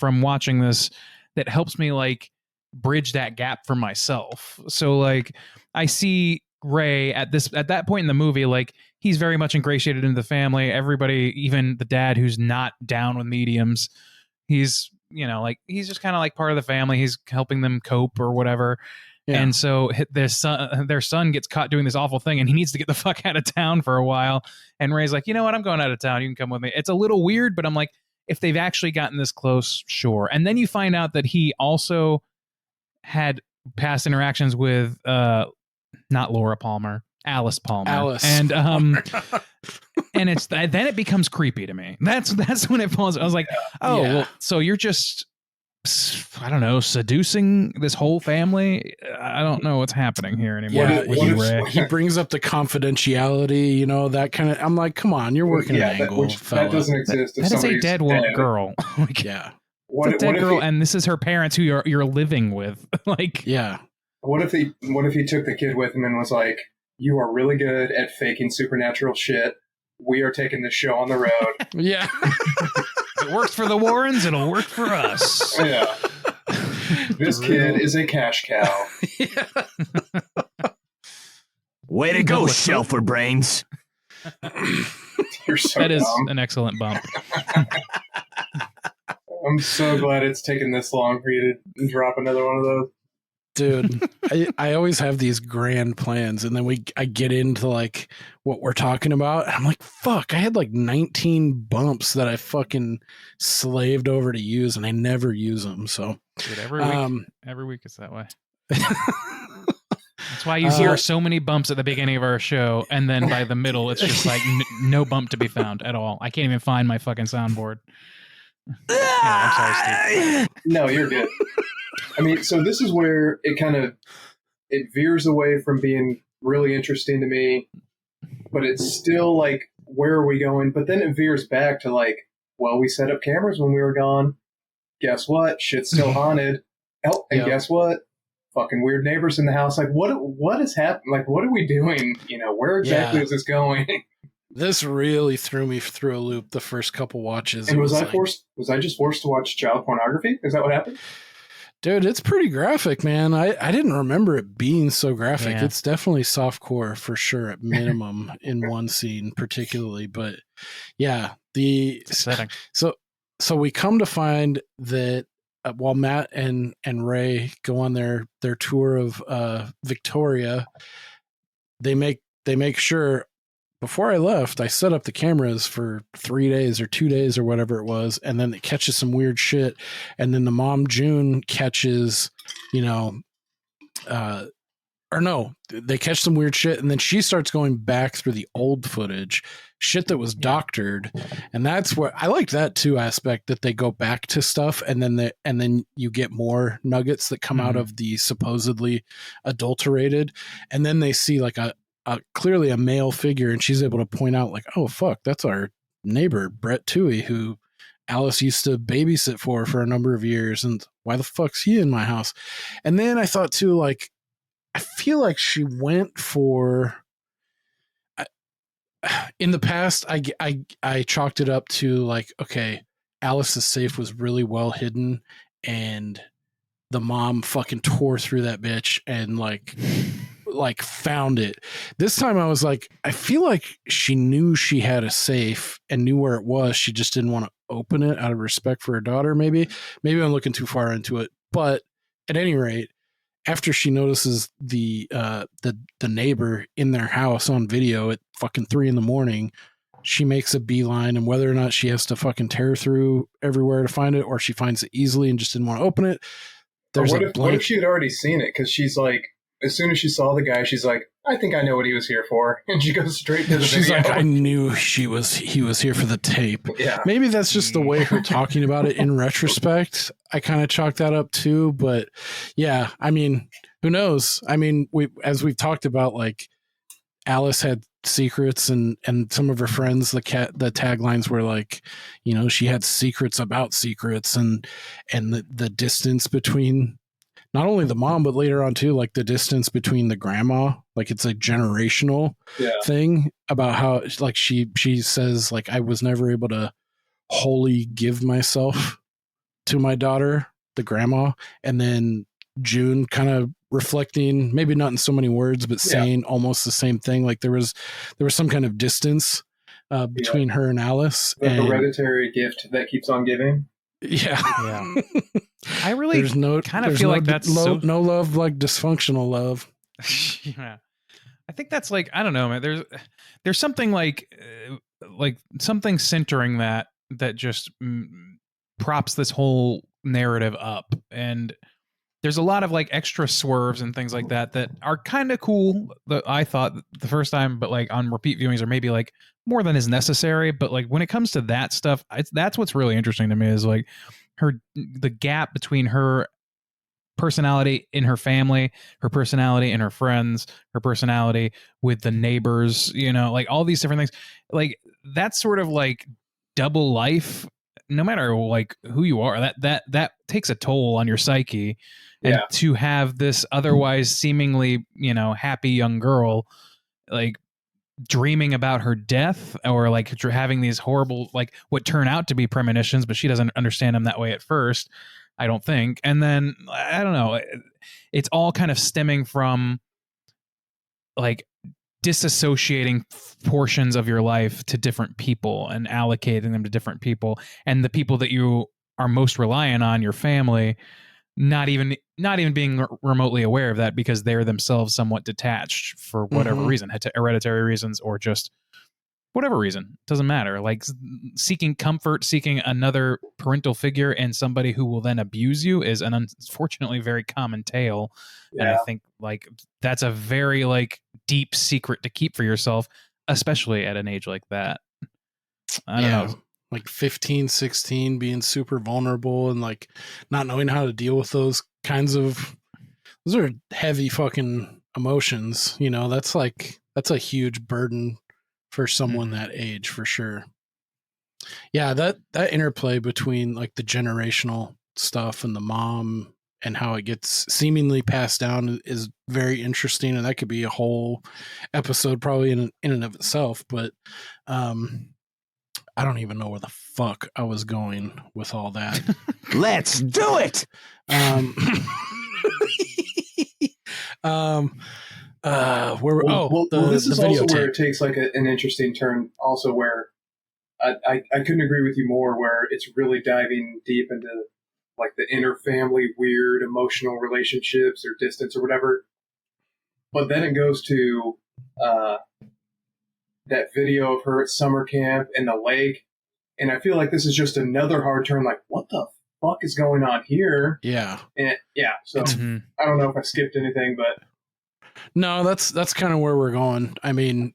F: watching this that helps me, like, bridge that gap for myself. So like I see Ray at that point in the movie, like he's very much ingratiated into the family. Everybody, even the dad who's not down with mediums, he's like he's just kind of like part of the family. He's helping them cope or whatever. Yeah. And so their son gets caught doing this awful thing and he needs to get the fuck out of town for a while. And Ray's like, you know what? I'm going out of town. You can come with me. It's a little weird, but I'm like, if they've actually gotten this close, sure. And then you find out that he also had past interactions with not Laura Palmer, Alice Palmer. And and it's then it becomes creepy to me. That's when it falls. I was like, well, so you're just, I don't know, seducing this whole family. I don't know what's happening here anymore.
A: He brings up the confidentiality, that kind of. I'm like, come on, you're working an angle, fella.
D: That doesn't exist.
F: That is a dead girl. It's a dead girl, and this is her parents who you're living with. Like,
D: What if he took the kid with him and was like, "You are really good at faking supernatural shit. We are taking this show on the road."
F: Yeah. If it works for the Warrens, it'll work for us.
D: Yeah. This kid is a cash cow.
G: Way to go, Shelfer Brains.
D: You're so
F: That is
D: dumb.
F: an excellent bump.
D: I'm so glad it's taken this long for you to drop another one of those.
A: Dude, I always have these grand plans, and then I get into like what we're talking about, and I'm like, fuck, I had like 19 bumps that I fucking slaved over to use, and I never use them. So
F: dude, every week it's that way. That's why you hear so many bumps at the beginning of our show, and then by the middle, it's just like no bump to be found at all. I can't even find my fucking soundboard. I'm sorry, Steve.
D: No, you're good. I mean, so this is where it it veers away from being really interesting to me, but it's still like, where are we going? But then it veers back to like, well, we set up cameras when we were gone. Guess what? Shit's still haunted. Oh, and guess what? Fucking weird neighbors in the house. Like, what is happening? Like, what are we doing? You know, where exactly is this going?
A: This really threw me through a loop the first couple watches.
D: And was I just forced to watch child pornography? Is that what happened?
A: Dude, it's pretty graphic, man. I didn't remember it being so graphic.
F: Yeah.
A: It's definitely softcore for sure, at minimum, in one scene particularly. But yeah,
F: Setting.
A: So we come to find that while Matt and Ray go on their tour of Victoria, they make sure. Before I left, I set up the cameras for 3 days or 2 days or whatever it was, and then it catches some weird shit. And then the mom, June, catches, they catch some weird shit, and then she starts going back through the old footage, shit that was doctored. And that's where I like that too aspect, that they go back to stuff, and then you get more nuggets that come out of the supposedly adulterated, and then they see like a clearly a male figure, and she's able to point out like, oh fuck, that's our neighbor Brett Toohey, who Alice used to babysit for a number of years, and why the fuck's he in my house? And then I thought too, like, I feel like she went for in the past I chalked it up to like, okay, Alice's safe was really well hidden, and the mom fucking tore through that bitch and like found it. This time I was like, I feel like she knew she had a safe and knew where it was. She just didn't want to open it out of respect for her daughter. Maybe I'm looking too far into it, but at any rate, after she notices the neighbor in their house on video at fucking 3 a.m, she makes a beeline, and whether or not she has to fucking tear through everywhere to find it, or she finds it easily and just didn't want to open it.
D: What if she had already seen it? Because she's like, as soon as she saw the guy, she's like, I think I know what he was here for. And she goes straight to the
A: She's
D: video.
A: like, I knew he was here for the tape.
D: Yeah.
A: Maybe that's just the way her talking about it in retrospect. I kind of chalk that up too. But yeah, I mean, who knows? I mean, as we've talked about, like, Alice had secrets, and some of her friends, the taglines were like, she had secrets about secrets, and the distance between not only the mom, but later on too, like the distance between the grandma, like it's a generational thing about how, like, she says, like, I was never able to wholly give myself to my daughter, the grandma. And then June kind of reflecting, maybe not in so many words, but saying almost the same thing. Like there was some kind of distance between her and Alice.
D: The hereditary gift that keeps on giving.
A: Yeah.
F: I really kind of feel like that's
A: no love like dysfunctional love.
F: Yeah. I think that's like, I don't know, man. There's something like something centering that just props this whole narrative up, and there's a lot of like extra swerves and things like that are kind of cool. That I thought the first time, but like on repeat viewings are maybe like more than is necessary. But like when it comes to that stuff, that's what's really interesting to me, is like the gap between her personality in her family, her personality in her friends, her personality with the neighbors, like all these different things. Like that's sort of like double life, no matter like who you are, that takes a toll on your psyche. And to have this otherwise seemingly, happy young girl, like dreaming about her death, or like having these horrible, like what turn out to be premonitions, but she doesn't understand them that way at first, I don't think. And then I don't know, it's all kind of stemming from like disassociating portions of your life to different people and allocating them to different people, and the people that you are most reliant on, your family, not even being remotely aware of that, because they're themselves somewhat detached for whatever reason, hereditary reasons, or just whatever reason, doesn't matter. Like seeking comfort, seeking another parental figure in somebody who will then abuse you is an unfortunately very common tale. And I think like that's a very like deep secret to keep for yourself, especially at an age like that. I don't know.
A: Like 15, 16, being super vulnerable and like not knowing how to deal with those kinds of those are heavy fucking emotions. You know, that's a huge burden for someone that age, for sure. Yeah, that interplay between like the generational stuff and the mom and how it gets seemingly passed down is very interesting, and that could be a whole episode probably in and of itself. But I don't even know where the fuck I was going with all that.
G: Let's do it.
D: This is
A: the
D: also
A: videotape.
D: where it takes like an interesting turn. Also, where I couldn't agree with you more. Where it's really diving deep into like the inner family, weird emotional relationships or distance or whatever. But then it goes to that video of her at summer camp in the lake, and I feel like this is just another hard turn. Like, what the fuck is going on here?
A: Yeah.
D: And yeah, so I don't know if I skipped anything, but
A: no, that's kind of where we're going. I mean,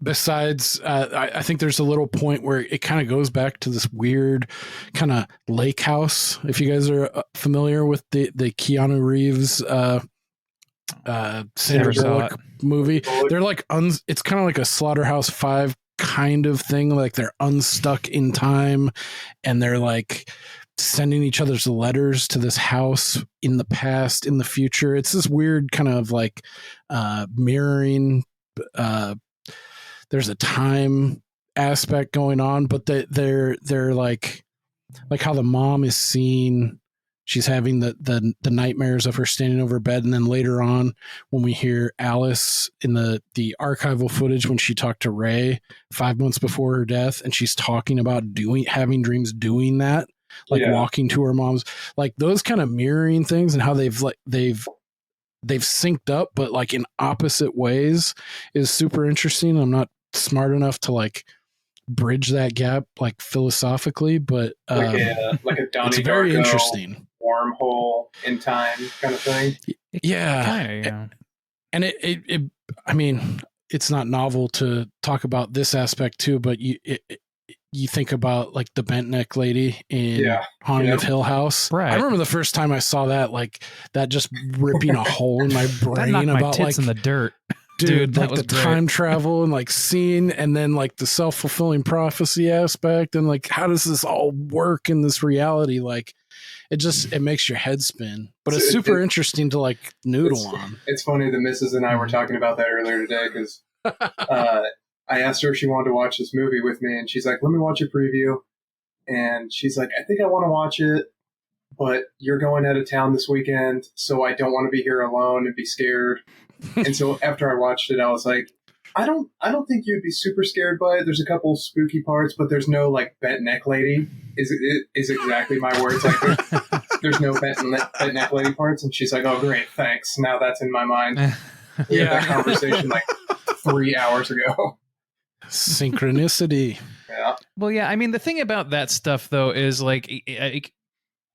A: besides, I think there's a little point where it kind of goes back to this weird kind of lake house. If you guys are familiar with the Keanu Reeves Sandra Bullock movie, they're like it's kind of like a Slaughterhouse-Five kind of thing. Like they're unstuck in time, and they're like sending each other's letters to this house in the past, in the future. It's this weird kind of like mirroring. There's a time aspect going on, but they're like how the mom is seen. She's having the nightmares of her standing over bed, and then later on, when we hear Alice in the archival footage when she talked to Ray 5 months before her death, and she's talking about having dreams doing that, like walking to her mom's, like those kind of mirroring things, and how they've synced up, but like in opposite ways, is super interesting. I'm not smart enough to like bridge that gap like philosophically, but
D: like a Donnie
A: it's very
D: Darko
A: interesting
D: wormhole in time kind of thing.
A: Yeah. And it I mean, it's not novel to talk about this aspect too, but you think about like the bent neck lady in Haunting of Hill House. Right. I remember the first time I saw that, like that just ripping a hole in my brain
F: that knocked
A: about
F: my tits
A: like
F: in the dirt.
A: Dude,
F: that
A: like
F: was
A: the
F: great.
A: time travel and like seeing, and then like the self-fulfilling prophecy aspect, and like how does this all work in this reality? Like it makes your head spin, but it's super interesting to like noodle on.
D: It's funny, the missus and I were talking about that earlier today, because I asked her if she wanted to watch this movie with me, and she's like, let me watch a preview. And she's like, I think I want to watch it, but you're going out of town this weekend, so I don't want to be here alone and be scared. And so after I watched it, I was like, I don't think you'd be super scared by it. There's a couple spooky parts, but there's no like bent neck lady. Is exactly my words. Like there's no bent neck lady parts. And she's like, oh great, thanks. Now that's in my mind. We had that conversation like 3 hours ago.
A: Synchronicity.
D: Yeah.
F: Well, yeah. I mean, the thing about that stuff though is like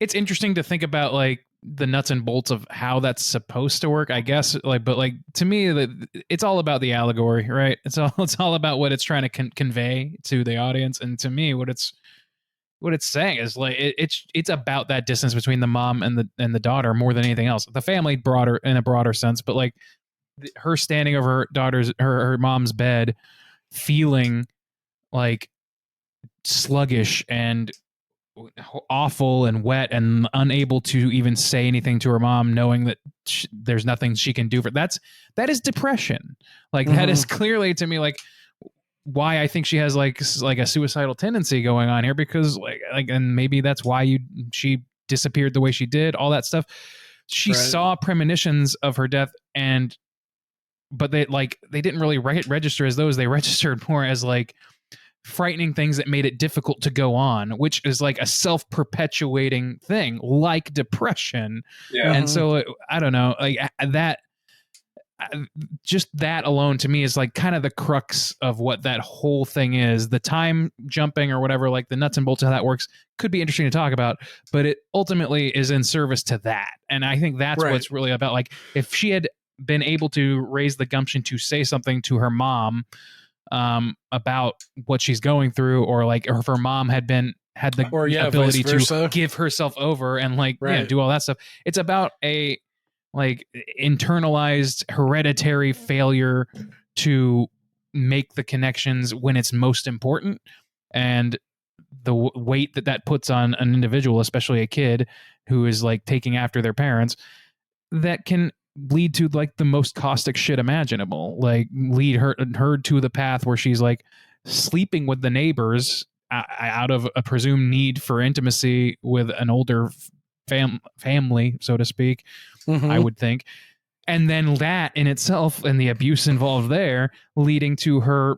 F: it's interesting to think about like the nuts and bolts of how that's supposed to work, I guess. Like, but like to me, it's all about the allegory, right? It's all about what it's trying to convey to the audience, and to me, what it's saying is like it's about that distance between the mom and the daughter more than anything else. The family broader in a broader sense, but like her standing over her mom's bed, feeling like sluggish and awful and wet and unable to even say anything to her mom, knowing that there's nothing she can do for that is depression. Like that is clearly to me like why I think she has like a suicidal tendency going on here, because like and maybe that's why she disappeared the way she did, all that stuff. She saw premonitions of her death, but they didn't really register as those. They registered more as like frightening things that made it difficult to go on, which is like a self-perpetuating thing like depression. And so I don't know, like that, just that alone to me is like kind of the crux of what that whole thing is. The time jumping or whatever, like the nuts and bolts of how that works could be interesting to talk about, but it ultimately is in service to that. And I think that's what's really about. Like if she had been able to raise the gumption to say something to her mom about what she's going through, or like if her mom had the ability to give herself over and like do all that stuff. It's about like internalized hereditary failure to make the connections when it's most important, and the weight that puts on an individual, especially a kid who is like taking after their parents, that can lead to like the most caustic shit imaginable, like lead her to the path where she's like sleeping with the neighbors out of a presumed need for intimacy with an older family, so to speak, I would think. And then that in itself and the abuse involved there leading to her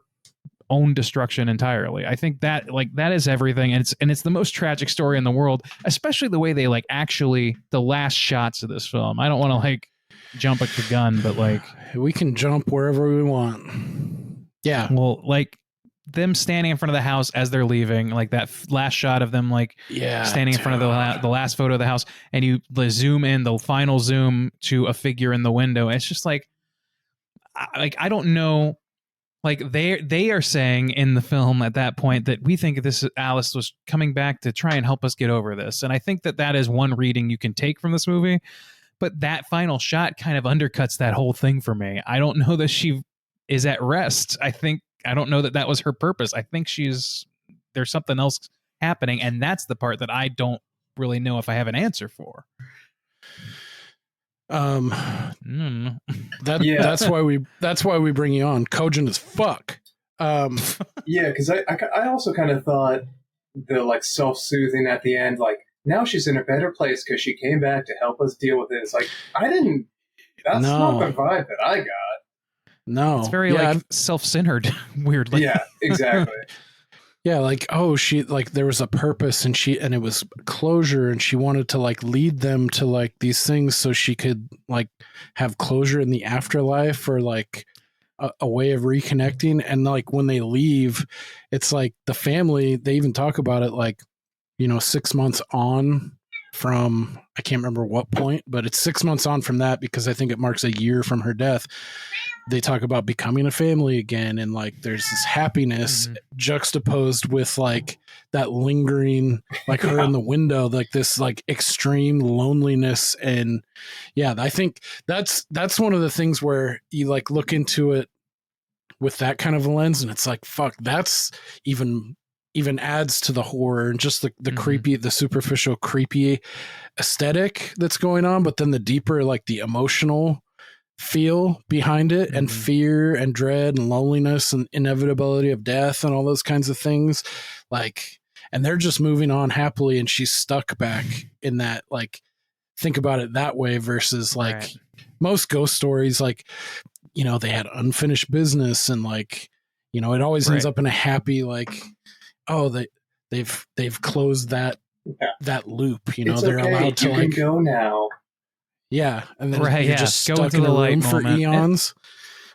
F: own destruction entirely. I think that like that is everything, and it's the most tragic story in the world, especially the way they like actually the last shots of this film. I don't want to like jump at the gun, but like
A: we can jump wherever we want. Yeah.
F: Well, like them standing in front of the house as they're leaving, like that last shot of them like standing in front of the last photo of the house, and you zoom in the final zoom to a figure in the window. It's just like I don't know. Like they are saying in the film at that point that we think this Alice was coming back to try and help us get over this. And I think that is one reading you can take from this movie. But that final shot kind of undercuts that whole thing for me. I don't know that she is at rest. I don't know that was her purpose. I think there's something else happening. And that's the part that I don't really know if I have an answer for.
A: That's why we bring you on, cogent as fuck.
D: Yeah, because I also kind of thought the like self-soothing at the end, like now she's in a better place because she came back to help us deal with this. Like that's not the vibe that I got.
A: No,
F: it's very like self-centered, weirdly.
D: Yeah, exactly.
A: Yeah, like, oh, she like there was a purpose and it was closure, and she wanted to like lead them to like these things so she could like have closure in the afterlife, or like a way of reconnecting. And like when they leave, it's like the family, they even talk about it like, 6 months on from, I can't remember what point, but it's 6 months on from that, because I think it marks a year from her death. They talk about becoming a family again, and like there's this happiness juxtaposed with like that lingering, like her in the window, like this like extreme loneliness. And yeah, I think that's one of the things where you like look into it with that kind of a lens, and it's like, fuck, that's even adds to the horror and just the creepy, the superficial creepy aesthetic that's going on, but then the deeper like the emotional feel behind it, and fear and dread and loneliness and inevitability of death and all those kinds of things, like, and they're just moving on happily, and she's stuck back in that, like, think about it that way, versus like most ghost stories, like, they had unfinished business, and like, it always ends up in a happy, like, oh, they've closed that loop,
D: it's
A: they're
D: okay.
A: allowed to
D: you
A: like
D: can go now.
A: Yeah, and then you're just stuck into the
F: light
A: room for eons.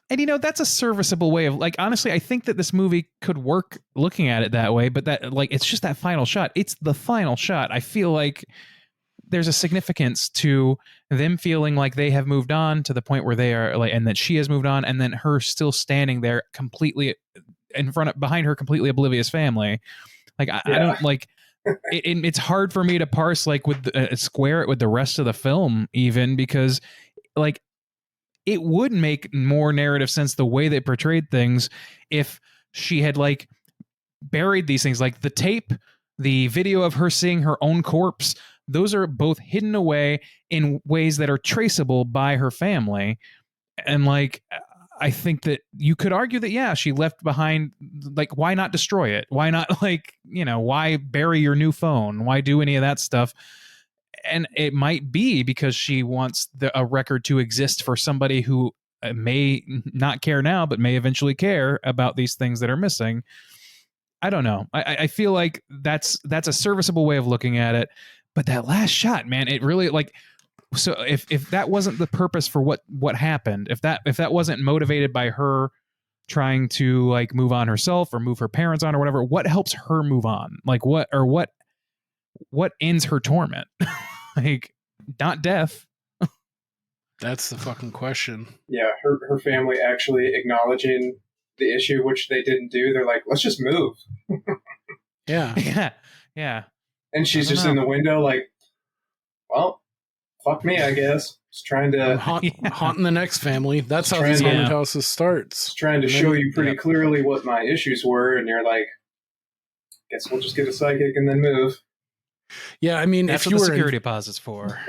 F: And that's a serviceable way of like, honestly, I think that this movie could work looking at it that way, but that like, it's just that final shot. It's the final shot. I feel like there's a significance to them feeling like they have moved on to the point where they are like, and that she has moved on, and then her still standing there completely behind her completely oblivious family. Like, I don't like, it's hard for me to parse like with square it with the rest of the film, even because like it would make more narrative sense the way they portrayed things if she had like buried these things, like the tape, the video of her seeing her own corpse. Those are both hidden away in ways that are traceable by her family. And like, I think that you could argue that, yeah, she left behind, like, why not destroy it? Why not, like, why bury your new phone? Why do any of that stuff? And it might be because she wants a record to exist for somebody who may not care now, but may eventually care about these things that are missing. I don't know. I feel like that's a serviceable way of looking at it. But that last shot, man, it really like... So if that wasn't the purpose for what happened, if that wasn't motivated by her trying to like move on herself or move her parents on or whatever, what helps her move on? Like what ends her torment? Like, not death.
A: That's the fucking question.
D: Yeah, her family actually acknowledging the issue, which they didn't do. They're like, let's just move.
A: Yeah.
F: Yeah.
D: And she's just in the window like, well, fuck me, I guess. Just trying to
A: haunting the next family. That's how
D: Trying
A: these
D: to-
A: haunted houses starts.
D: just trying to
A: And
D: show
A: then-
D: you pretty clearly what my issues were, and you're like, guess we'll just get a psychic and then move.
A: Yeah, I mean,
F: That's
A: if
F: what
A: you
F: the
A: were
F: security deposit's for.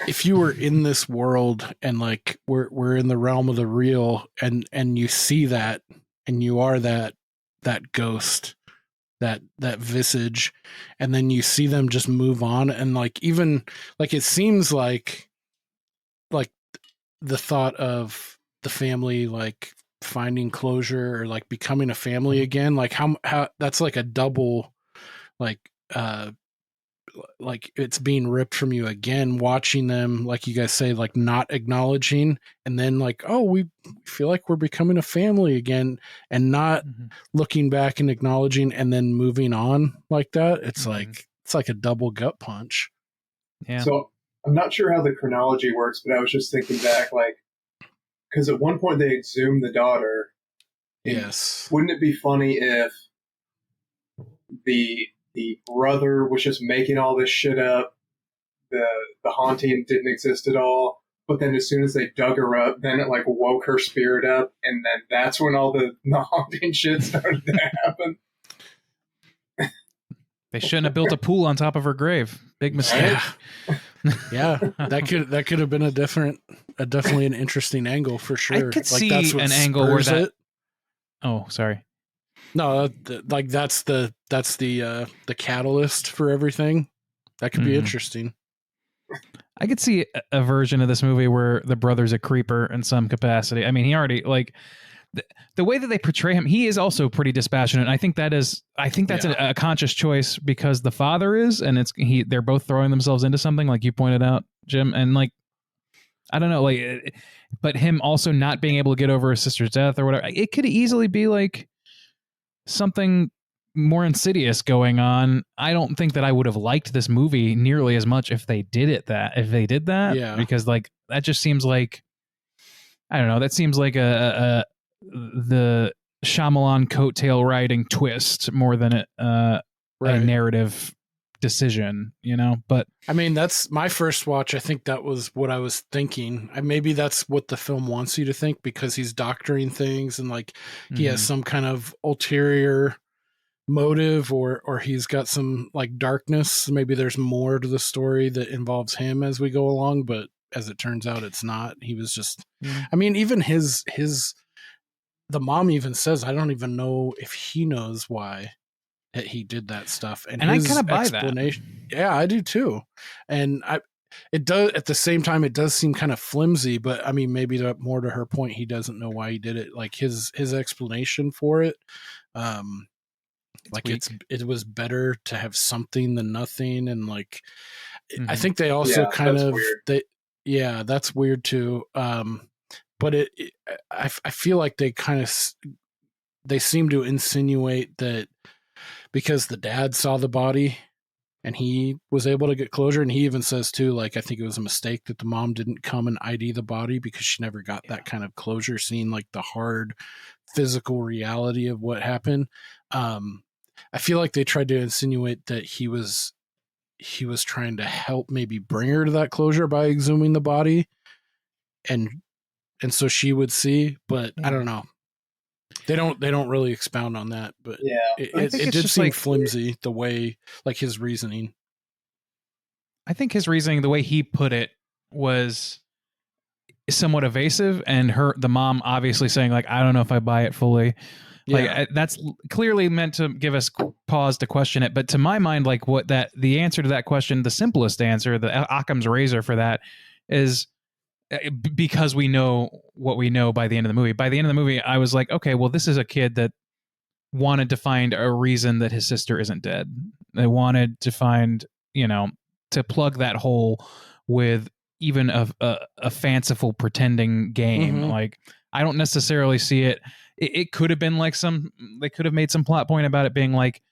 A: if you were in this world and like we're in the realm of the real, and you see that, and you are that ghost, that visage, and then you see them just move on, and like even like it seems like the thought of the family like finding closure or like becoming a family again, like how that's like a double like like it's being ripped from you again, watching them, like you guys say, like not acknowledging, and then like, oh, we feel like we're becoming a family again, and not looking back and acknowledging and then moving on like that. It's like a double gut punch.
F: Yeah.
D: So I'm not sure how the chronology works, but I was just thinking back, like, because at one point they exhumed the daughter. And
A: Yes.
D: Wouldn't it be funny if the brother was just making all this shit up, the haunting didn't exist at all, but then as soon as they dug her up, then it like woke her spirit up, and then that's when all the haunting shit started to happen.
F: They shouldn't have built a pool on top of her grave. Big mistake.
A: Yeah, that could have been definitely an interesting angle for sure.
F: I could
A: like,
F: see
A: that's what
F: an angle where
A: spurs
F: that.
A: it.
F: Oh, sorry.
A: No, like that's the catalyst for everything. That could be interesting.
F: I could see a version of this movie where the brother's a creeper in some capacity. I mean, he already like the way that they portray him. He is also pretty dispassionate. I think that's a conscious choice because the father is, and they're both throwing themselves into something, like you pointed out, Jim, and like I don't know, like, but him also not being able to get over his sister's death or whatever. It could easily be like something more insidious going on. I don't think that I would have liked this movie nearly as much if they did that.
A: Yeah.
F: Because like that just seems like, I don't know, that seems like the Shyamalan coattail riding twist more than a narrative decision, you know. But
A: I mean, that's my first watch. I think that was what I was thinking. Maybe that's what the film wants you to think, because he's doctoring things and like he has some kind of ulterior motive, or he's got some like darkness. Maybe there's more to the story that involves him as we go along, but as it turns out, it's not. He was just, I mean, even the mom even says, I don't even know if he knows why he did that stuff. And
F: I
A: his
F: kind of buy
A: explanation, yeah, I do too. And it does, at the same time, it does seem kind of flimsy, but I mean, maybe more to her point, he doesn't know why he did it. Like his explanation for it, like it was better to have something than nothing. And like, I think they also kind of, weird. That's weird too. But I feel like they seem to insinuate that because the dad saw the body and he was able to get closure, and he even says too, like, I think it was a mistake that the mom didn't come and ID the body because she never got that kind of closure, seeing like the hard physical reality of what happened. I feel like they tried to insinuate that he was trying to help maybe bring her to that closure by exhuming the body, and so she would see, but I don't know. They don't really expound on that, but it did seem like flimsy the way, like his reasoning.
F: I think his reasoning, the way he put it, was somewhat evasive, and the mom obviously saying like, I don't know if I buy it fully. Like that's clearly meant to give us pause to question it. But to my mind, like the answer to that question, the simplest answer, the Occam's razor for that is, because we know what we know by the end of the movie. By the end of the movie, I was like, okay, well, this is a kid that wanted to find a reason that his sister isn't dead. They wanted to find, to plug that hole with even a fanciful pretending game. Like, I don't necessarily see it. It could have been like they could have made some plot point about it being like,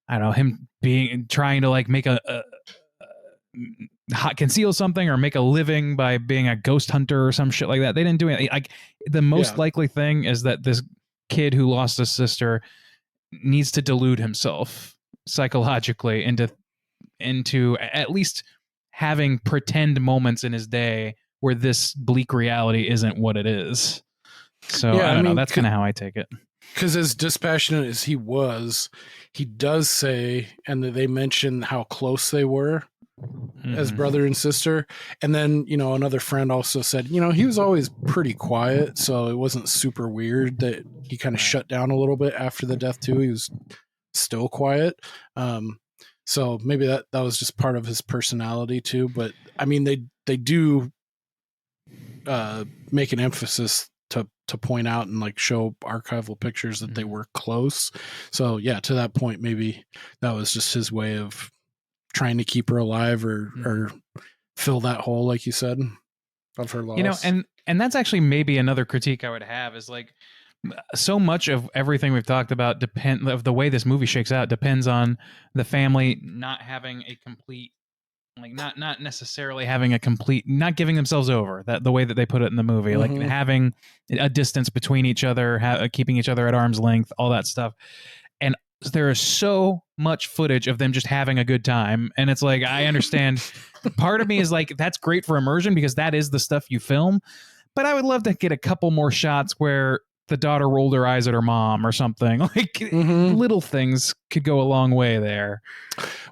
F: I don't know, him trying to like make conceal something or make a living by being a ghost hunter or some shit like that. They didn't do anything. Like, the most likely thing is that this kid who lost his sister needs to delude himself psychologically into at least having pretend moments in his day where this bleak reality isn't what it is. So
A: Yeah,
F: I don't know.
A: mean,
F: That's kind of how I take it.
A: Because as dispassionate as he was, he does say, and they mention how close they were as brother and sister. And then, another friend also said, he was always pretty quiet, so it wasn't super weird that he kind of shut down a little bit after the death too. He was still quiet. So maybe that was just part of his personality too. But I mean, they do make an emphasis to point out and like show archival pictures that they were close. So yeah, to that point, maybe that was just his way of trying to keep her alive or fill that hole, like you said, of her loss.
F: And that's actually maybe another critique I would have is like, so much of everything we've talked about of the way this movie shakes out depends on the family not having a complete, like not necessarily having a complete, not giving themselves over, that the way that they put it in the movie, like having a distance between each other, keeping each other at arm's length, all that stuff. And there is so much footage of them just having a good time. And it's like, I understand part of me is like, that's great for immersion because that is the stuff you film. But I would love to get a couple more shots where the daughter rolled her eyes at her mom or something. Like little things could go a long way there.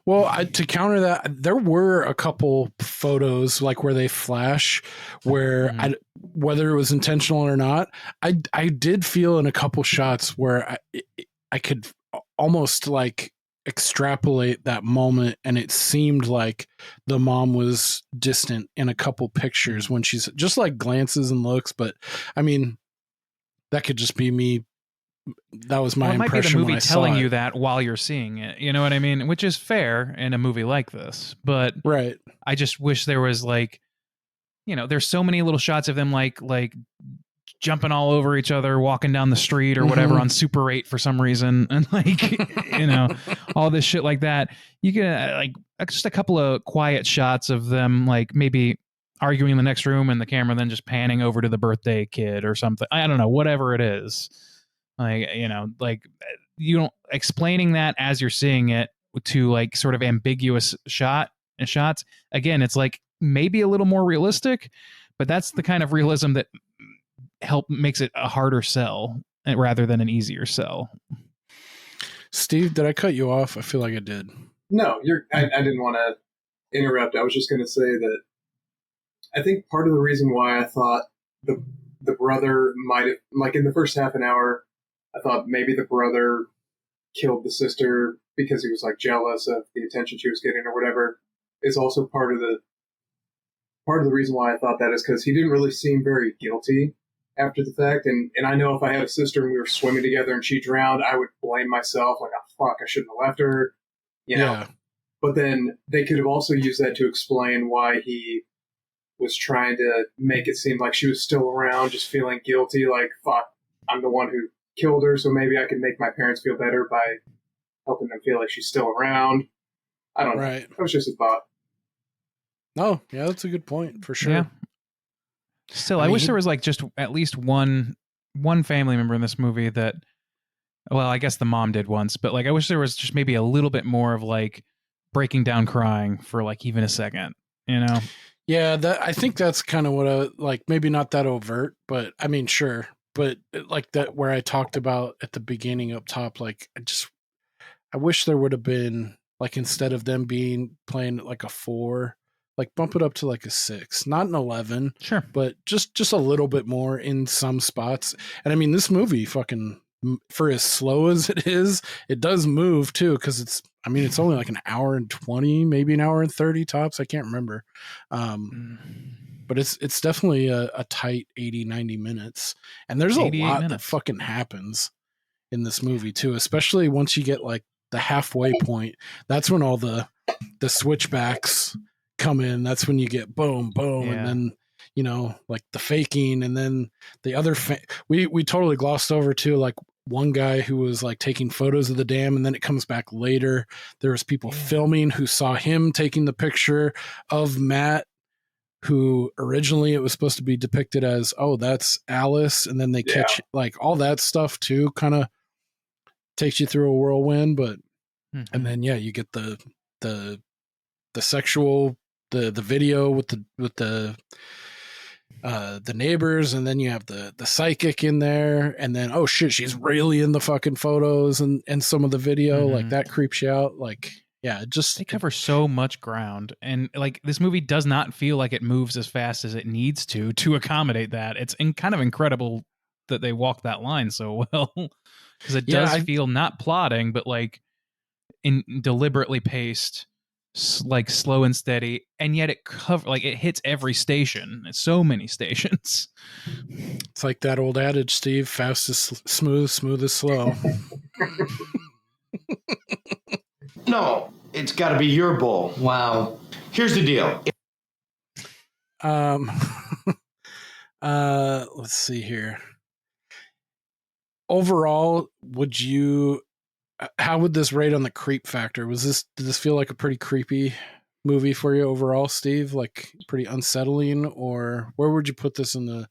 A: Well, to counter that, there were a couple photos like where they flash where whether it was intentional or not, I did feel in a couple shots where I could almost like extrapolate that moment, and it seemed like the mom was distant in a couple pictures when she's just like glances and looks. But I mean, that could just be me. That was my impression. It might be the movie
F: telling you that while you're seeing it. You know what I mean? Which is fair in a movie like this. But
A: right.
F: I just wish there was like, there's so many little shots of them like jumping all over each other, walking down the street or whatever on Super 8 for some reason. And like, all this shit like that. You get like just a couple of quiet shots of them, like maybe arguing in the next room and the camera then just panning over to the birthday kid or something. I don't know, whatever it is. Like, like you don't explaining that as you're seeing it to like sort of ambiguous shots. Again, it's like maybe a little more realistic, but that's the kind of realism that makes it a harder sell rather than an easier sell.
A: Steve, did I cut you off? I feel like I did.
D: No, I didn't want to interrupt. I was just going to say that I think part of the reason why I thought the brother might have, like in the first half an hour, I thought maybe the brother killed the sister because he was like jealous of the attention she was getting or whatever, is also part of the reason why I thought that is because he didn't really seem very guilty after the fact. And I know if I had a sister and we were swimming together and she drowned, I would blame myself like, oh, fuck, I shouldn't have left her, know. But then they could have also used that to explain why he was trying to make it seem like she was still around, just feeling guilty, like, fuck, I'm the one who killed her, so maybe I can make my parents feel better by helping them feel like she's still around. I don't know. That was just a thought.
A: Oh, yeah, that's a good point, for sure.
F: Yeah. Still, I wish there was like just at least one family member in this movie that, well, I guess the mom did once, but like I wish there was just maybe a little bit more of like breaking down crying for like even a second, Yeah,
A: I think that's kind of what I like. Maybe not that overt, but I mean, sure. But like that, where I talked about at the beginning up top, like I wish there would have been like, instead of them playing like a 4, like bump it up to like a 6, not an 11,
F: sure,
A: but just a little bit more in some spots. And I mean, this movie fucking, for as slow as it is, it does move too, because it's only like an hour and 20, maybe an hour and 30 tops. I can't remember. But it's definitely a tight 80, 90 minutes. And there's a lot that fucking happens in this movie too, especially once you get like the halfway point. That's when all the switchbacks come in. That's when you get boom, boom, and then like the faking, and then the other we totally glossed over too, like one guy who was like taking photos of the dam, and then it comes back later. There was people filming who saw him taking the picture of Matt, who originally it was supposed to be depicted as, oh, that's Alice, and then they catch like all that stuff too, kind of takes you through a whirlwind. But and then you get the sexual the video with the neighbors, and then you have the psychic in there, and then oh shit, she's really in the fucking photos and some of the video, like that creeps you out. Like, yeah,
F: they cover so much ground, and like this movie does not feel like it moves as fast as it needs to accommodate that. It's kind of incredible that they walk that line so well, because it does feel not plotting, but like in deliberately paced, like slow and steady, and yet it hits every station. It's so many stations.
A: It's like that old adage, Steve: fast is smooth, smooth is slow.
H: No, it's got to be your bull. Wow. Here's the deal.
A: Let's see here. Overall, how would this rate on the creep factor? Did this feel like a pretty creepy movie for you overall, Steve? Like pretty unsettling, or where would you put this in the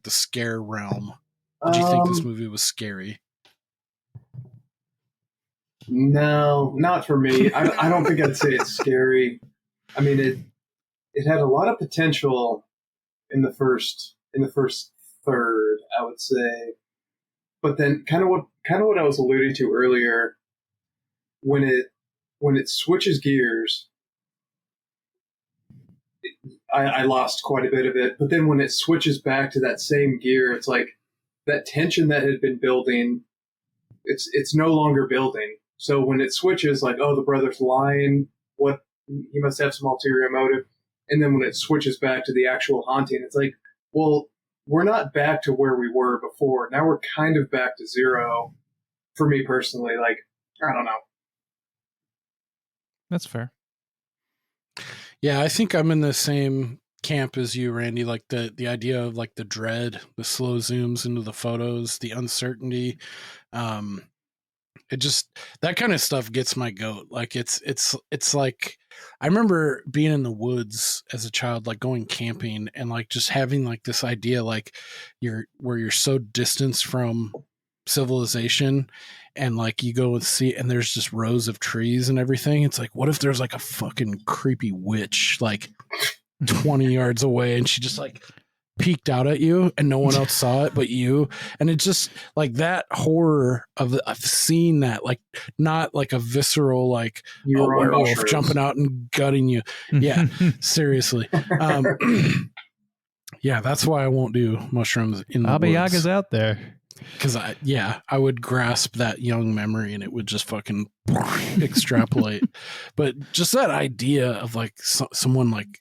A: scare realm? Did you think this movie was scary?
D: No, not for me. I don't think I'd say it's scary. I mean, it had a lot of potential in the first third, I would say. But then kind of what I was alluding to earlier, when it switches gears, I lost quite a bit of it. But then when it switches back to that same gear, it's like that tension that had been building, it's no longer building. So when it switches, like, oh, the brother's lying, he must have some ulterior motive. And then when it switches back to the actual haunting, it's like, well, we're not back to where we were before. Now we're kind of back to zero for me personally. Like, I don't know.
F: That's fair.
A: Yeah, I think I'm in the same camp as you, Randy. Like the idea of like the dread, the slow zooms into the photos, the uncertainty. It just, that kind of stuff gets my goat. Like it's like, I remember being in the woods as a child, like going camping and like just having like this idea, like where you're so distanced from civilization, and like you go and see, and there's just rows of trees and everything. It's like, what if there's like a fucking creepy witch like 20 yards away, and she just like peeked out at you and no one else saw it but you? And it's just like that horror of seeing that, like not like a visceral like a werewolf jumping out and gutting you. Yeah, seriously. Yeah, that's why I won't do mushrooms in the
F: Baba
A: woods.
F: Yaga's out there.
A: Because I would grasp that young memory and it would just fucking extrapolate. But just that idea of like someone like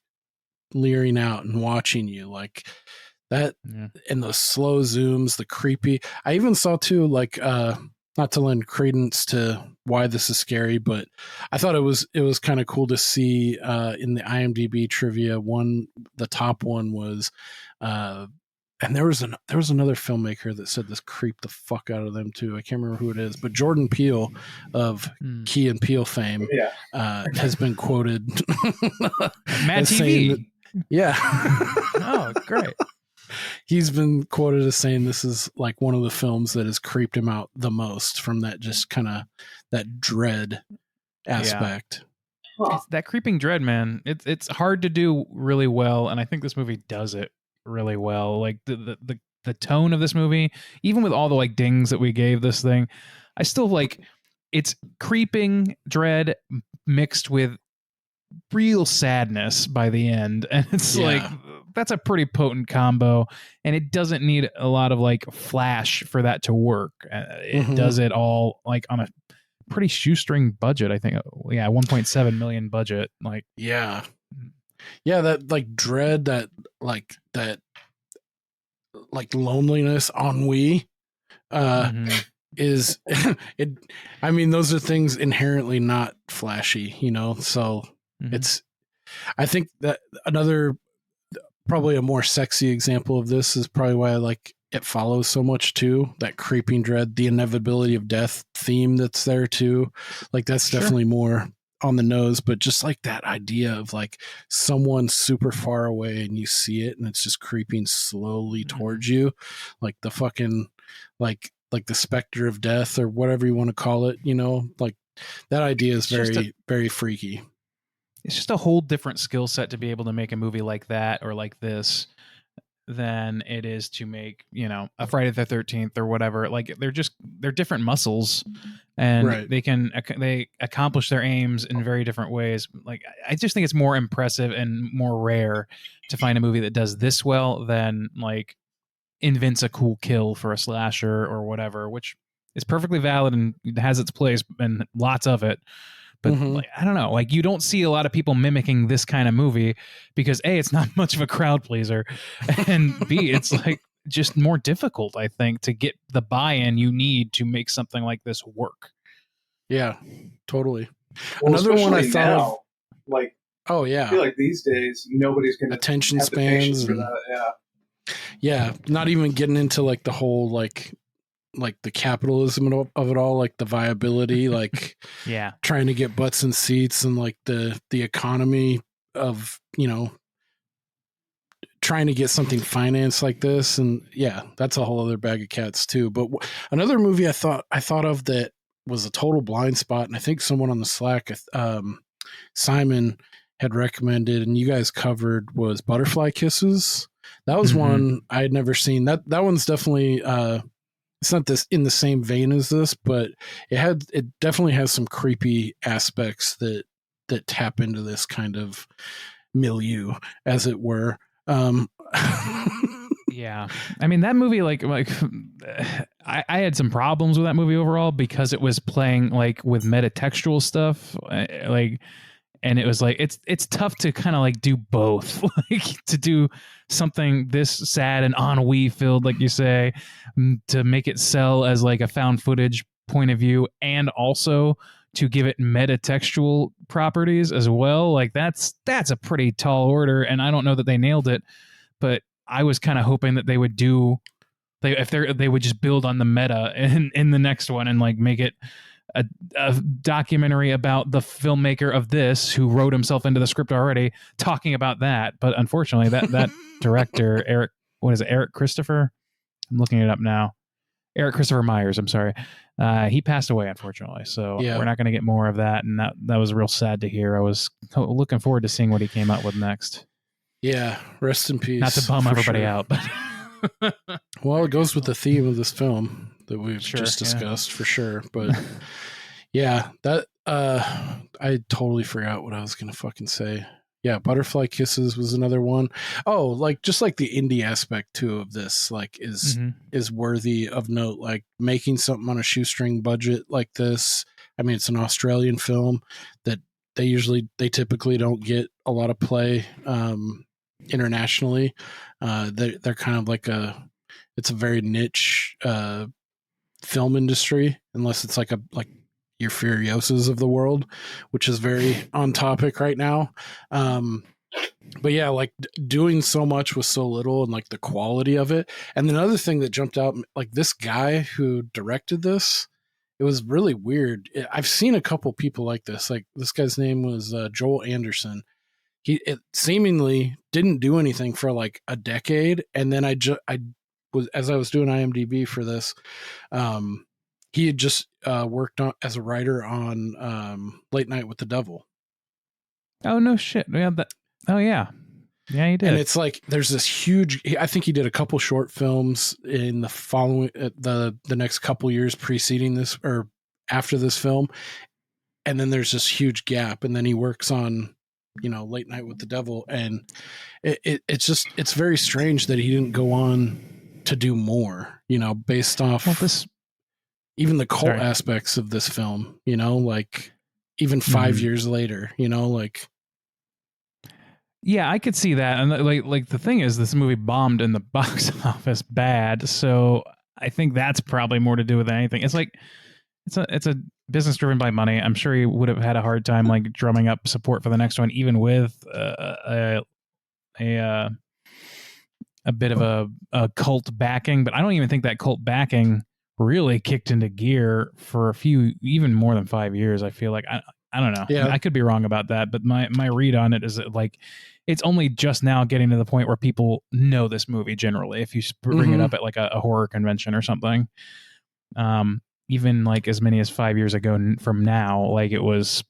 A: leering out and watching you, like that, and the slow zooms, the creepy. I even saw too, like not to lend credence to why this is scary, but I thought it was kind of cool to see in the IMDb trivia, the top one was and there was another filmmaker that said this creeped the fuck out of them too. I can't remember who it is, but Jordan Peele of Key and Peele fame has been quoted.
F: Mad TV.
A: Yeah.
F: Oh, great.
A: He's been quoted as saying this is like one of the films that has creeped him out the most, from that just kind of that dread aspect.
F: Yeah. That creeping dread, man. It's hard to do really well, and I think this movie does it really well. Like the tone of this movie, even with all the like dings that we gave this thing, I still like it's creeping dread mixed with real sadness by the end, and it's like that's a pretty potent combo, and it doesn't need a lot of like flash for that to work. It does it all like on a pretty shoestring budget, I think. 1.7 million budget. Like that like dread, that loneliness, ennui is it. I mean, those are things inherently not flashy, so it's, I think that another, probably a more sexy example of this is probably why I like It Follows so much too. That creeping dread, the inevitability of death theme that's there too. Like that's definitely more on the nose, but just like that idea of like someone super far away and you see it and it's just creeping slowly towards you, like the fucking like the specter of death or whatever you want to call it, like that idea is very very freaky. it's just a whole different skill set to be able to make a movie like that or like this than it is to make, you know, a Friday the 13th or whatever. Like they're different muscles, and
A: Right.
F: they accomplish their aims in very different ways. Like I just think it's more impressive and more rare to find a movie that does this well than like invents a cool kill for a slasher or whatever, which is perfectly valid and has its place and lots of it. But like, I don't know, like you don't see a lot of people mimicking this kind of movie because A, it's not much of a crowd pleaser, and B, it's like just more difficult, I think, to get the buy-in you need to make something like this work.
A: Yeah, totally.
D: Well,
A: Another one I
D: especially
A: thought
D: now,
A: of.
D: like
A: Oh
D: I
A: yeah,
D: feel like these days nobody's going to
A: attention
D: have the patience
A: spans
D: for
A: and
D: that. Yeah.
A: yeah, not even getting into like the whole like the capitalism of it all, like the viability, like
F: Yeah.
A: trying to get butts and seats, and like the economy of, you know, trying to get something financed like this. And yeah, that's a whole other bag of cats too. But another movie I thought of that was a total blind spot, and I think someone on the Slack, Simon, had recommended and you guys covered, was Butterfly Kisses. That was one I had never seen. That one's definitely it's not this in the same vein as this, but it definitely has some creepy aspects that tap into this kind of milieu, as it were.
F: Yeah. I mean, that movie, like I had some problems with that movie overall because it was playing like with metatextual stuff, like, and it was like it's tough to kind of like do both, like to do something this sad and ennui filled, like you say, to make it sell as like a found footage point of view, and also to give it metatextual properties as well. Like that's a pretty tall order, and I don't know that they nailed it, but I was kind of hoping that they would they would just build on the meta in the next one and like make it a documentary about the filmmaker of this, who wrote himself into the script already, talking about that. But unfortunately, that director, Eric Christopher? I'm looking it up now. Eric Christopher Myers, I'm sorry. He passed away, unfortunately. So we're not going to get more of that. And that was real sad to hear. I was looking forward to seeing what he came up with next.
A: Yeah, rest in peace.
F: Not to bum everybody out, but
A: well, it goes with the theme of this film that we've just discussed, for sure. But yeah, that I totally forgot what I was gonna fucking say. Yeah, Butterfly Kisses was another one. Oh, like just like the indie aspect too of this, like is worthy of note. Like making something on a shoestring budget like this. I mean, it's an Australian film that they typically don't get a lot of play internationally. They're kind of like it's a very niche film industry, unless it's like your Furiosas of the world, which is very on topic right now. But yeah, like doing so much with so little, and like the quality of it. And another thing that jumped out, like this guy who directed this, it was really weird. I've seen a couple people like this. Like this guy's name was Joel Anderson. He seemingly didn't do anything for like a decade, and then I was, as I was doing IMDb for this, he had just worked on as a writer on Late Night with the Devil.
F: Oh no shit! Yeah, yeah, he did.
A: And it's like there's this huge. I think he did a couple short films in the following the next couple years preceding this or after this film, and then there's this huge gap, and then he works on, you know, Late Night with the Devil, and it's very strange that he didn't go on to do more, you know, based off even the cult aspects of this film, you know, like even 5 years later, you know, like.
F: Yeah, I could see that. And like the thing is, this movie bombed in the box office bad, so I think that's probably more to do with anything. It's like it's a business driven by money. I'm sure he would have had a hard time like drumming up support for the next one, even with a bit of a cult backing. But I don't even think that cult backing really kicked into gear for a few, even more than 5 years. I feel like I don't know.
A: Yeah.
F: I could be wrong about that, but my read on it is that like it's only just now getting to the point where people know this movie generally. If you bring it up at like a horror convention or something, even like as many as 5 years ago from now, like it was,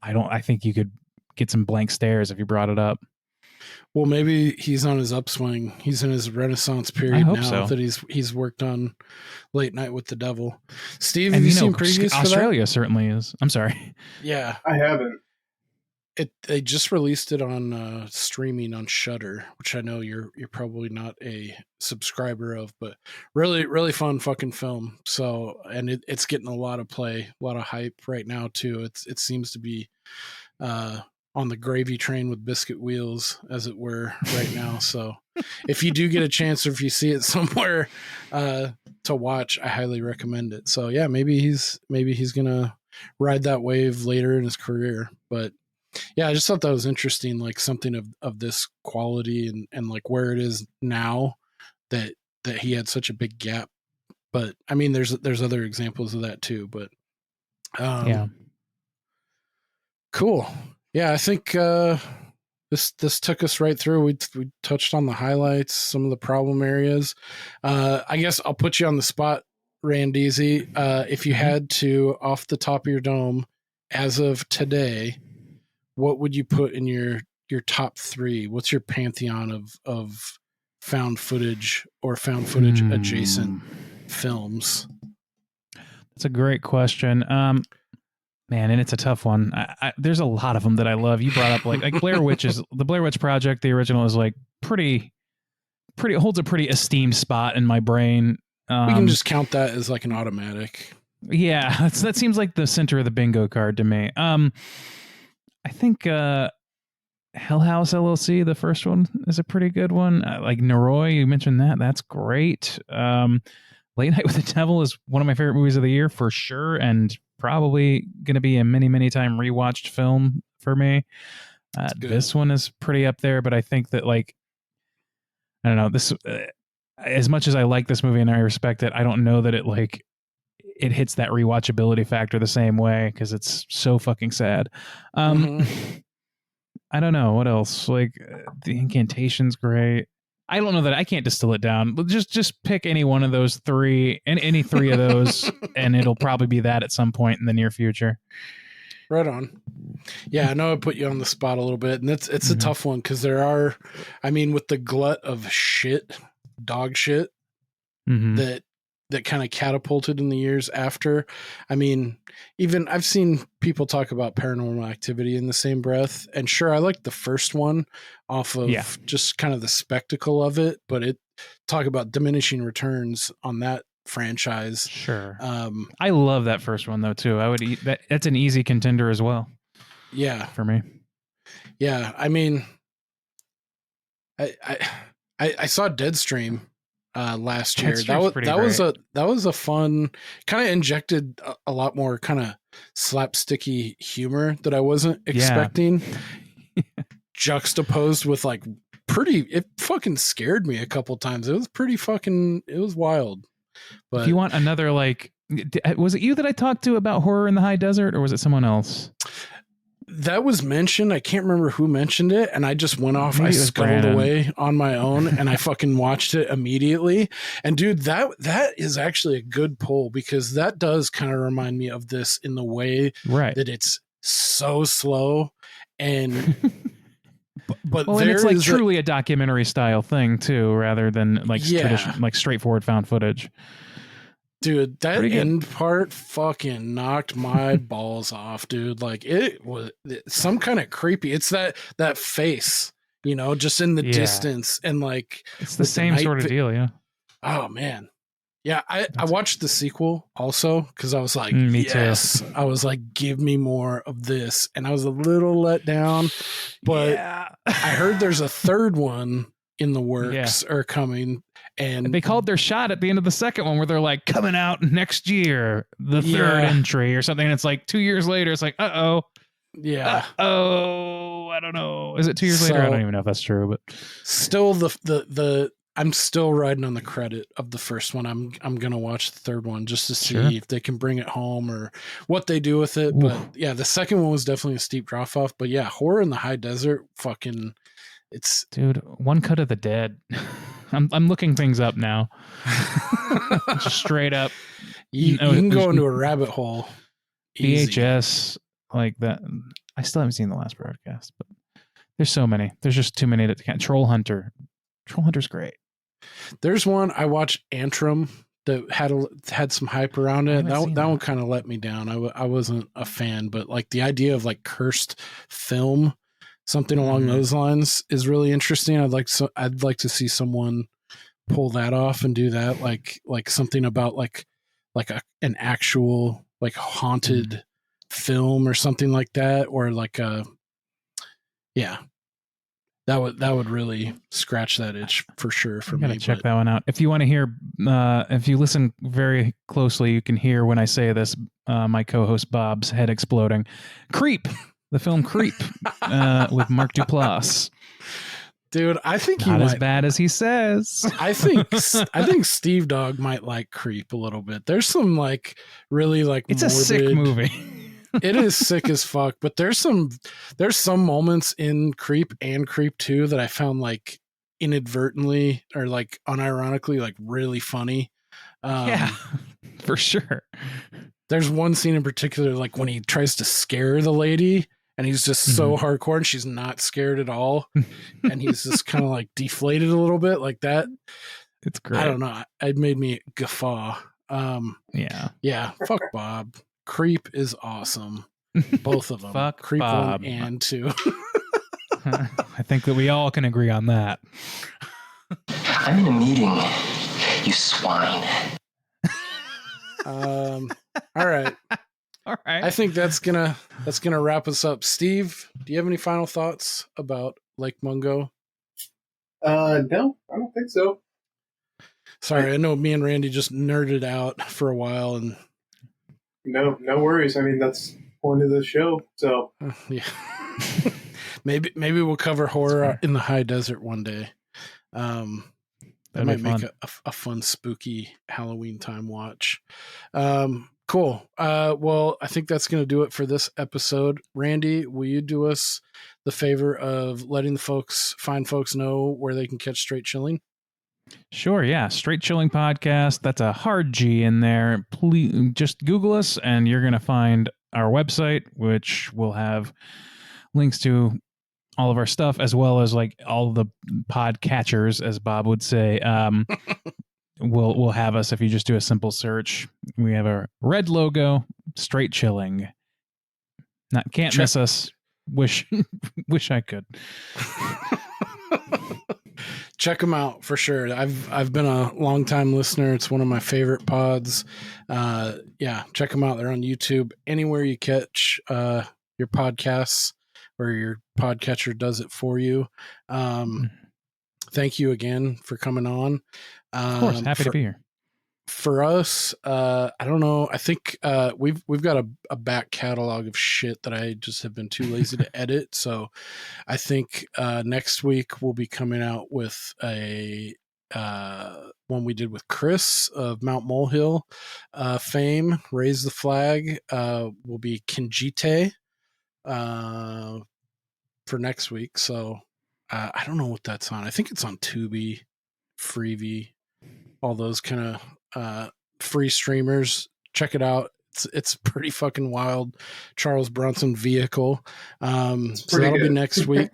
F: I think you could get some blank stares if you brought it up.
A: Well, maybe he's on his upswing. He's in his renaissance
F: I
A: period
F: hope
A: now
F: so.
A: that he's worked on Late Night with the Devil. Steve, have
F: And
A: you seen previews for that?
F: Australia certainly is. I'm sorry.
A: Yeah,
D: I haven't.
A: they just released it on streaming on Shudder, which I know you're probably not a subscriber of, but really really fun fucking film. So, and it's getting a lot of play, a lot of hype right now too. It seems to be on the gravy train with biscuit wheels, as it were, right now. So if you do get a chance, or if you see it somewhere to watch, I highly recommend it. So yeah, maybe he's gonna ride that wave later in his career. But yeah, I just thought that was interesting, like something of this quality and like where it is now, that he had such a big gap. But I mean, there's other examples of that too. But
F: Yeah.
A: Cool. Yeah, I think this took us right through. We touched on the highlights, some of the problem areas. I guess I'll put you on the spot, Randeezy. If you had to, off the top of your dome, as of today, what would you put in your top 3? What's your pantheon of found footage or found footage adjacent films?
F: That's a great question. Man, and it's a tough one. There's a lot of them that I love. You brought up like Blair Witch the Blair Witch Project. The original is like pretty holds a pretty esteemed spot in my brain.
A: We can just count that as like an automatic.
F: Yeah, that seems like the center of the bingo card to me. I think Hell House LLC, the first one, is a pretty good one. Like Noroi, you mentioned that. That's great. Late Night with the Devil is one of my favorite movies of the year for sure, and probably going to be a many time rewatched film for me. This one is pretty up there, but I think that, like, I don't know, this as much as I like this movie and I respect it, I don't know that it hits that rewatchability factor the same way, because it's so fucking sad. I don't know what else. Like, The Incantation's great. I don't know that I can't distill it down. Just pick any one of those 3, and any 3 of those, and it'll probably be that at some point in the near future.
A: Right on. Yeah, I know I put you on the spot a little bit, and it's a tough one, because there are, I mean, with the glut of dog shit that kind of catapulted in the years after. I mean, even I've seen people talk about Paranormal Activity in the same breath, and sure, I like the first one off of just kind of the spectacle of it, but talk about diminishing returns on that franchise.
F: Sure. I love that first one though too. I would eat that. That's an easy contender as well.
A: Yeah,
F: for me.
A: Yeah, I mean, I saw Deadstream last year. That was a fun, kind of injected a lot more kind of slapsticky humor that I wasn't expecting. Juxtaposed with like it fucking scared me a couple times. It was it was wild. But
F: if you want another, like, was it you that I talked to about Horror in the High Desert, or was it someone else?
A: That was mentioned. I can't remember who mentioned it, and I just went off. I scuttled away on my own, and I fucking watched it immediately. And dude, that is actually a good pull, because that does kind of remind me of this in the way that it's so slow and. But
F: well, and it's like truly a documentary style thing too, rather than like like straightforward found footage.
A: Dude, that end part fucking knocked my balls off, dude. Like, it was some kind of creepy. It's that face, just in the distance, and like
F: it's the same sort of deal, yeah.
A: Oh man. Yeah, I watched the sequel also, because I was like,
F: me
A: yes. Too. I was like, give me more of this. And I was a little let down, but I heard there's a third one in the works or coming. And
F: they called their shot at the end of the second one, where they're like, coming out next year, the third entry or something. And it's like 2 years later. It's like,
A: yeah.
F: I don't know. Is it 2 years later? I don't even know if that's true, but
A: still I'm still riding on the credit of the first one. I'm going to watch the third one just to see if they can bring it home or what they do with it. Ooh. But yeah, the second one was definitely a steep drop off, but yeah, Horror in the High Desert, fucking
F: dude, One Cut of the Dead. I'm looking things up now. Just straight up.
A: You can go into a rabbit hole.
F: VHS, like that. I still haven't seen the last broadcast, but there's so many. There's just too many to count. Troll Hunter. Troll Hunter's great.
A: There's one I watched, Antrim, that had some hype around it. That one kind of let me down. I wasn't a fan, but like the idea of like cursed film, something along those lines, is really interesting. I'd like to see someone pull that off and do that, like something about like an actual like haunted film or something like that, or like that would really scratch that itch for sure for me.
F: Check that one out. If you want to hear, if you listen very closely, you can hear when I say this, my co-host Bob's head exploding. Creep, the film Creep, with Mark Duplass.
A: Dude, I think
F: not as bad as he says.
A: I think Steve Dogg might like Creep a little bit. There's some like really like
F: it's
A: morbid,
F: a sick movie.
A: It is sick as fuck, but there's some moments in Creep and Creep 2 that I found like inadvertently or like unironically like really funny.
F: Yeah, for sure.
A: There's one scene in particular, like when he tries to scare the lady and he's just so hardcore and she's not scared at all. And he's just kind of like deflated a little bit like that.
F: It's great.
A: I don't know. It made me guffaw. Yeah. Fuck Bob. Creep is awesome. Both of them.
F: Fuck
A: Creep
F: Bob.
A: 1 and 2.
F: I think that we all can agree on that.
I: I'm in a meeting, you swine.
A: All right.
F: All right.
A: I think that's gonna wrap us up. Steve, do you have any final thoughts about Lake Mungo?
D: No, I don't think so.
A: Sorry, I know me and Randy just nerded out for a while, and
D: no worries. I mean, that's the point of the show. So
A: yeah, maybe we'll cover horror in the high desert one day. That might make a fun, spooky Halloween time watch. Cool. Well, I think that's going to do it for this episode. Randy, will you do us the favor of letting the fine folks know where they can catch Straight Chilling?
F: Sure, yeah. Straight Chilling Podcast. That's a hard G in there. Please just Google us and you're going to find our website, which will have links to all of our stuff, as well as like all the pod catchers, as Bob would say. Will have us if you just do a simple search. We have a red logo, Straight Chilling. Can't miss us. Wish I could.
A: Check them out for sure. I've been a long time listener. It's one of my favorite pods. Check them out. They're on YouTube. Anywhere you catch your podcasts, or your podcatcher does it for you. Thank you again for coming on.
F: Of course, happy to be here.
A: For us, I don't know. I think we've got a back catalog of shit that I just have been too lazy to edit. So I think next week we'll be coming out with a one we did with Chris of Mount Molehill fame. Raise the Flag will be Kinjite for next week. So I don't know what that's on. I think it's on Tubi, Freevee, all those kind of free streamers. Check it out. It's pretty fucking wild. Charles Bronson vehicle. So that'll be next week.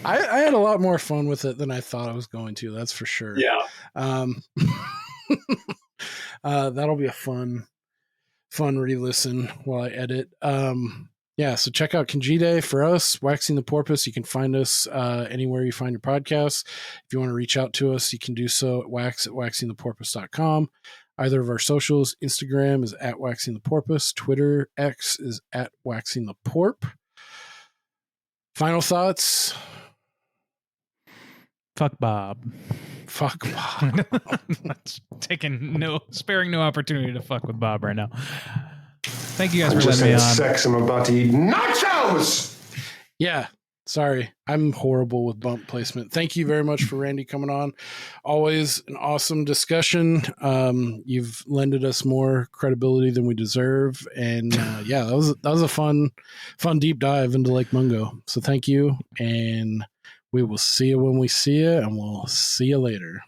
A: I had a lot more fun with it than I thought I was going to. That's for sure.
D: Yeah.
A: That'll be a fun re-listen while I edit. So check out Kinjite for us, Waxing the Porpoise. You can find us anywhere you find your podcasts. If you want to reach out to us, you can do so at waxingtheporpoise.com. Either of our socials, Instagram is at Waxing the Porpoise, Twitter, X is at Waxing the Porp. Final thoughts?
F: Fuck Bob.
A: Fuck Bob.
F: Sparing no opportunity to fuck with Bob right now. Thank you guys for letting me on.
H: Sex, I'm about to eat nachos.
A: Yeah, sorry. I'm horrible with bump placement. Thank you very much for Randy coming on. Always an awesome discussion. You've lended us more credibility than we deserve, and that was a fun deep dive into Lake Mungo. So thank you, and we will see you when we see you, and we'll see you later.